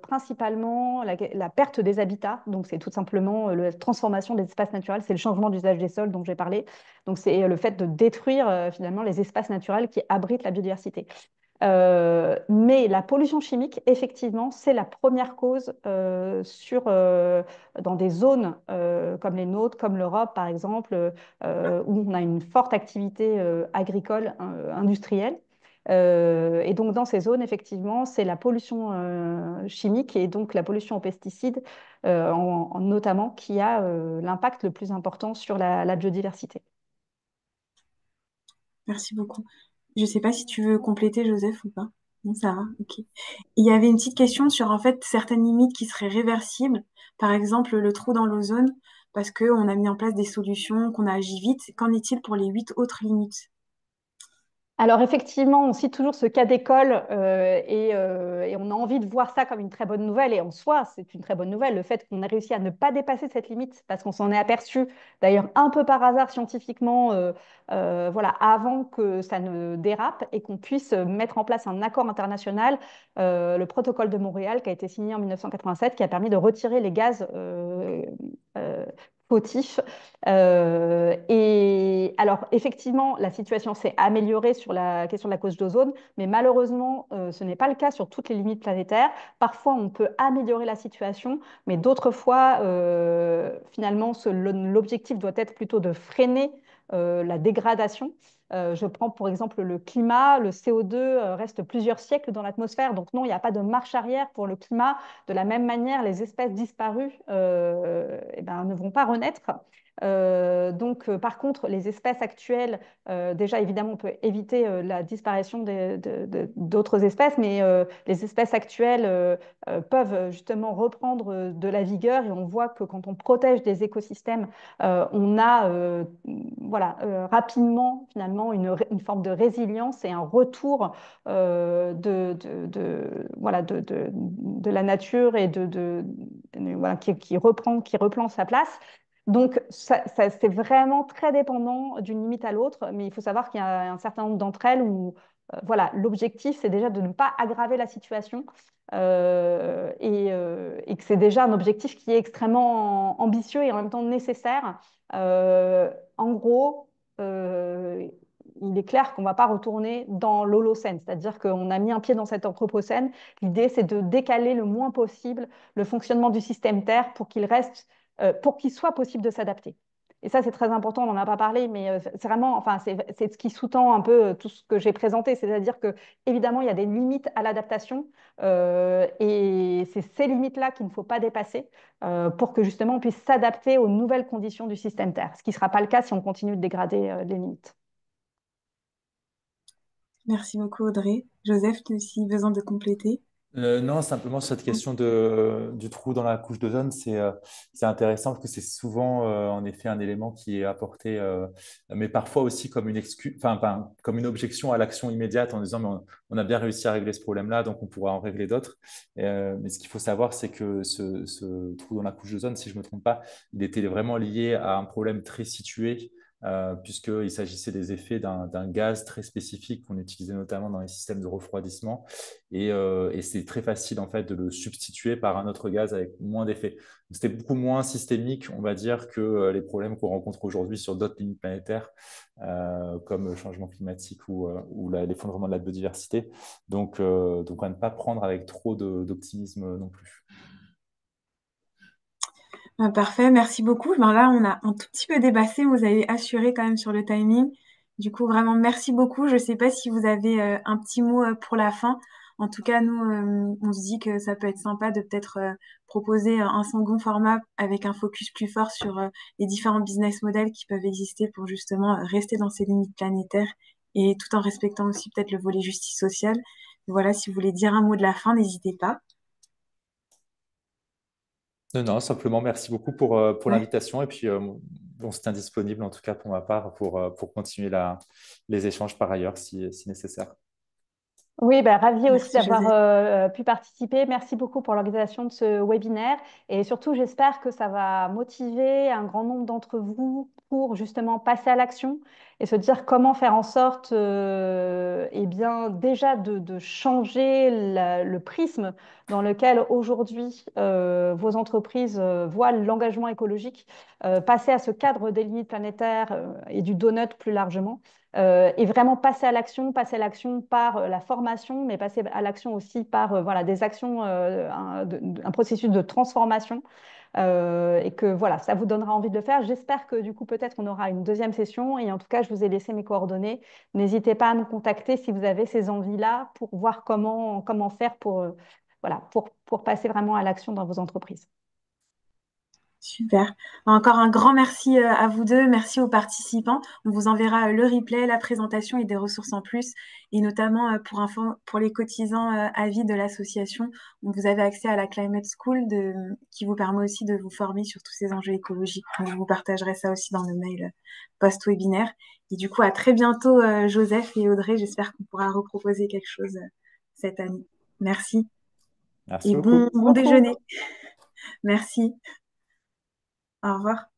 principalement la perte des habitats, donc c'est tout simplement la transformation des espaces naturels, c'est le changement d'usage des sols dont j'ai parlé. Donc c'est le fait de détruire finalement les espaces naturels qui abritent la biodiversité. Mais la pollution chimique, effectivement, c'est la première cause dans des zones comme les nôtres, comme l'Europe, par exemple, où on a une forte activité agricole, industrielle. Et donc, dans ces zones, effectivement, c'est la pollution chimique et donc la pollution aux pesticides, notamment, qui a l'impact le plus important sur la biodiversité. Merci beaucoup. Je ne sais pas si tu veux compléter, Joseph, ou pas. Non, ça va, ok. Il y avait une petite question sur en fait certaines limites qui seraient réversibles, par exemple le trou dans l'ozone, parce qu'on a mis en place des solutions, qu'on a agi vite. Qu'en est-il pour les 8 autres limites? Alors effectivement, on cite toujours ce cas d'école et on a envie de voir ça comme une très bonne nouvelle. Et en soi, c'est une très bonne nouvelle, le fait qu'on ait réussi à ne pas dépasser cette limite, parce qu'on s'en est aperçu, d'ailleurs un peu par hasard scientifiquement, voilà, avant que ça ne dérape et qu'on puisse mettre en place un accord international, le protocole de Montréal, qui a été signé en 1987, qui a permis de retirer les gaz euh, fautifs. Et alors, effectivement, la situation s'est améliorée sur la question de la couche d'ozone, mais malheureusement, ce n'est pas le cas sur toutes les limites planétaires. Parfois, on peut améliorer la situation, mais d'autres fois, finalement, l'objectif doit être plutôt de freiner la dégradation. Je prends pour exemple le climat, le CO2 reste plusieurs siècles dans l'atmosphère, donc non, il n'y a pas de marche arrière pour le climat. De la même manière, les espèces disparues eh ben, ne vont pas renaître. Par contre, les espèces actuelles, déjà évidemment, on peut éviter la disparition d'autres espèces, mais les espèces actuelles peuvent justement reprendre de la vigueur et on voit que quand on protège des écosystèmes, on a voilà, rapidement finalement une forme de résilience et un retour voilà, de la nature et voilà, qui reprend sa place. Donc, c'est vraiment très dépendant d'une limite à l'autre, mais il faut savoir qu'il y a un certain nombre d'entre elles où voilà, l'objectif, c'est déjà de ne pas aggraver la situation et que c'est déjà un objectif qui est extrêmement ambitieux et en même temps nécessaire. En gros, il est clair qu'on ne va pas retourner dans l'Holocène, c'est-à-dire qu'on a mis un pied dans cet anthropocène. L'idée, c'est de décaler le moins possible le fonctionnement du système Terre pour qu'il soit possible de s'adapter. Et ça, c'est très important, on n'en a pas parlé, mais c'est vraiment, enfin, c'est ce qui sous-tend un peu tout ce que j'ai présenté, c'est-à-dire que évidemment, il y a des limites à l'adaptation et c'est ces limites-là qu'il ne faut pas dépasser pour que justement on puisse s'adapter aux nouvelles conditions du système Terre, ce qui ne sera pas le cas si on continue de dégrader les limites. Merci beaucoup, Audrey. Joseph, tu as aussi besoin de compléter? Non, simplement sur cette question du trou dans la couche d'ozone, c'est intéressant parce que c'est souvent en effet un élément qui est apporté, mais parfois aussi comme une excuse, enfin, comme une objection à l'action immédiate en disant mais on a bien réussi à régler ce problème-là, donc on pourra en régler d'autres. Mais ce qu'il faut savoir, c'est que ce trou dans la couche d'ozone, si je ne me trompe pas, il était vraiment lié à un problème très situé. Puisqu'il s'agissait des effets d'un gaz très spécifique qu'on utilisait notamment dans les systèmes de refroidissement et c'est très facile en fait de le substituer par un autre gaz avec moins d'effets. C'était beaucoup moins systémique, on va dire, que les problèmes qu'on rencontre aujourd'hui sur d'autres limites planétaires, comme le changement climatique ou l'effondrement de la biodiversité. Donc, à ne pas prendre avec trop d'optimisme non plus. Parfait, merci beaucoup. Ben là, on a un tout petit peu dépassé, vous avez assuré quand même sur le timing. Du coup, vraiment, merci beaucoup. Je ne sais pas si vous avez un petit mot pour la fin. En tout cas, nous, on se dit que ça peut être sympa de peut-être proposer un second format avec un focus plus fort sur les différents business models qui peuvent exister pour justement rester dans ces limites planétaires et tout en respectant aussi peut-être le volet justice sociale. Voilà, si vous voulez dire un mot de la fin, n'hésitez pas. Non, non, simplement merci beaucoup pour Ouais. l'invitation et puis on se tient disponible en tout cas pour ma part pour continuer les échanges par ailleurs si nécessaire. Oui, bah, ravie aussi Merci, d'avoir Joseph. pu participer. Merci beaucoup pour l'organisation de ce webinaire. Et surtout, j'espère que ça va motiver un grand nombre d'entre vous pour justement passer à l'action et se dire comment faire en sorte, eh bien, déjà de changer le prisme dans lequel aujourd'hui vos entreprises voient l'engagement écologique, passer à ce cadre des limites planétaires et du donut plus largement et vraiment passer à l'action par la formation, mais passer à l'action aussi par voilà, des actions, un processus de transformation, et que voilà, ça vous donnera envie de le faire. J'espère que du coup, peut-être on aura une deuxième session, et en tout cas, je vous ai laissé mes coordonnées. N'hésitez pas à nous contacter si vous avez ces envies-là pour voir comment faire pour, voilà, pour passer vraiment à l'action dans vos entreprises. Super. Encore un grand merci à vous deux. Merci aux participants. On vous enverra le replay, la présentation et des ressources en plus. Et notamment pour les cotisants à vie de l'association, vous avez accès à la Climate School qui vous permet aussi de vous former sur tous ces enjeux écologiques. Donc, je vous partagerai ça aussi dans le mail post-webinaire. Et du coup, à très bientôt, Joseph et Audrey. J'espère qu'on pourra reproposer quelque chose cette année. Merci. Merci Et beaucoup. bon Beaucoup. déjeuner. Merci. Au revoir.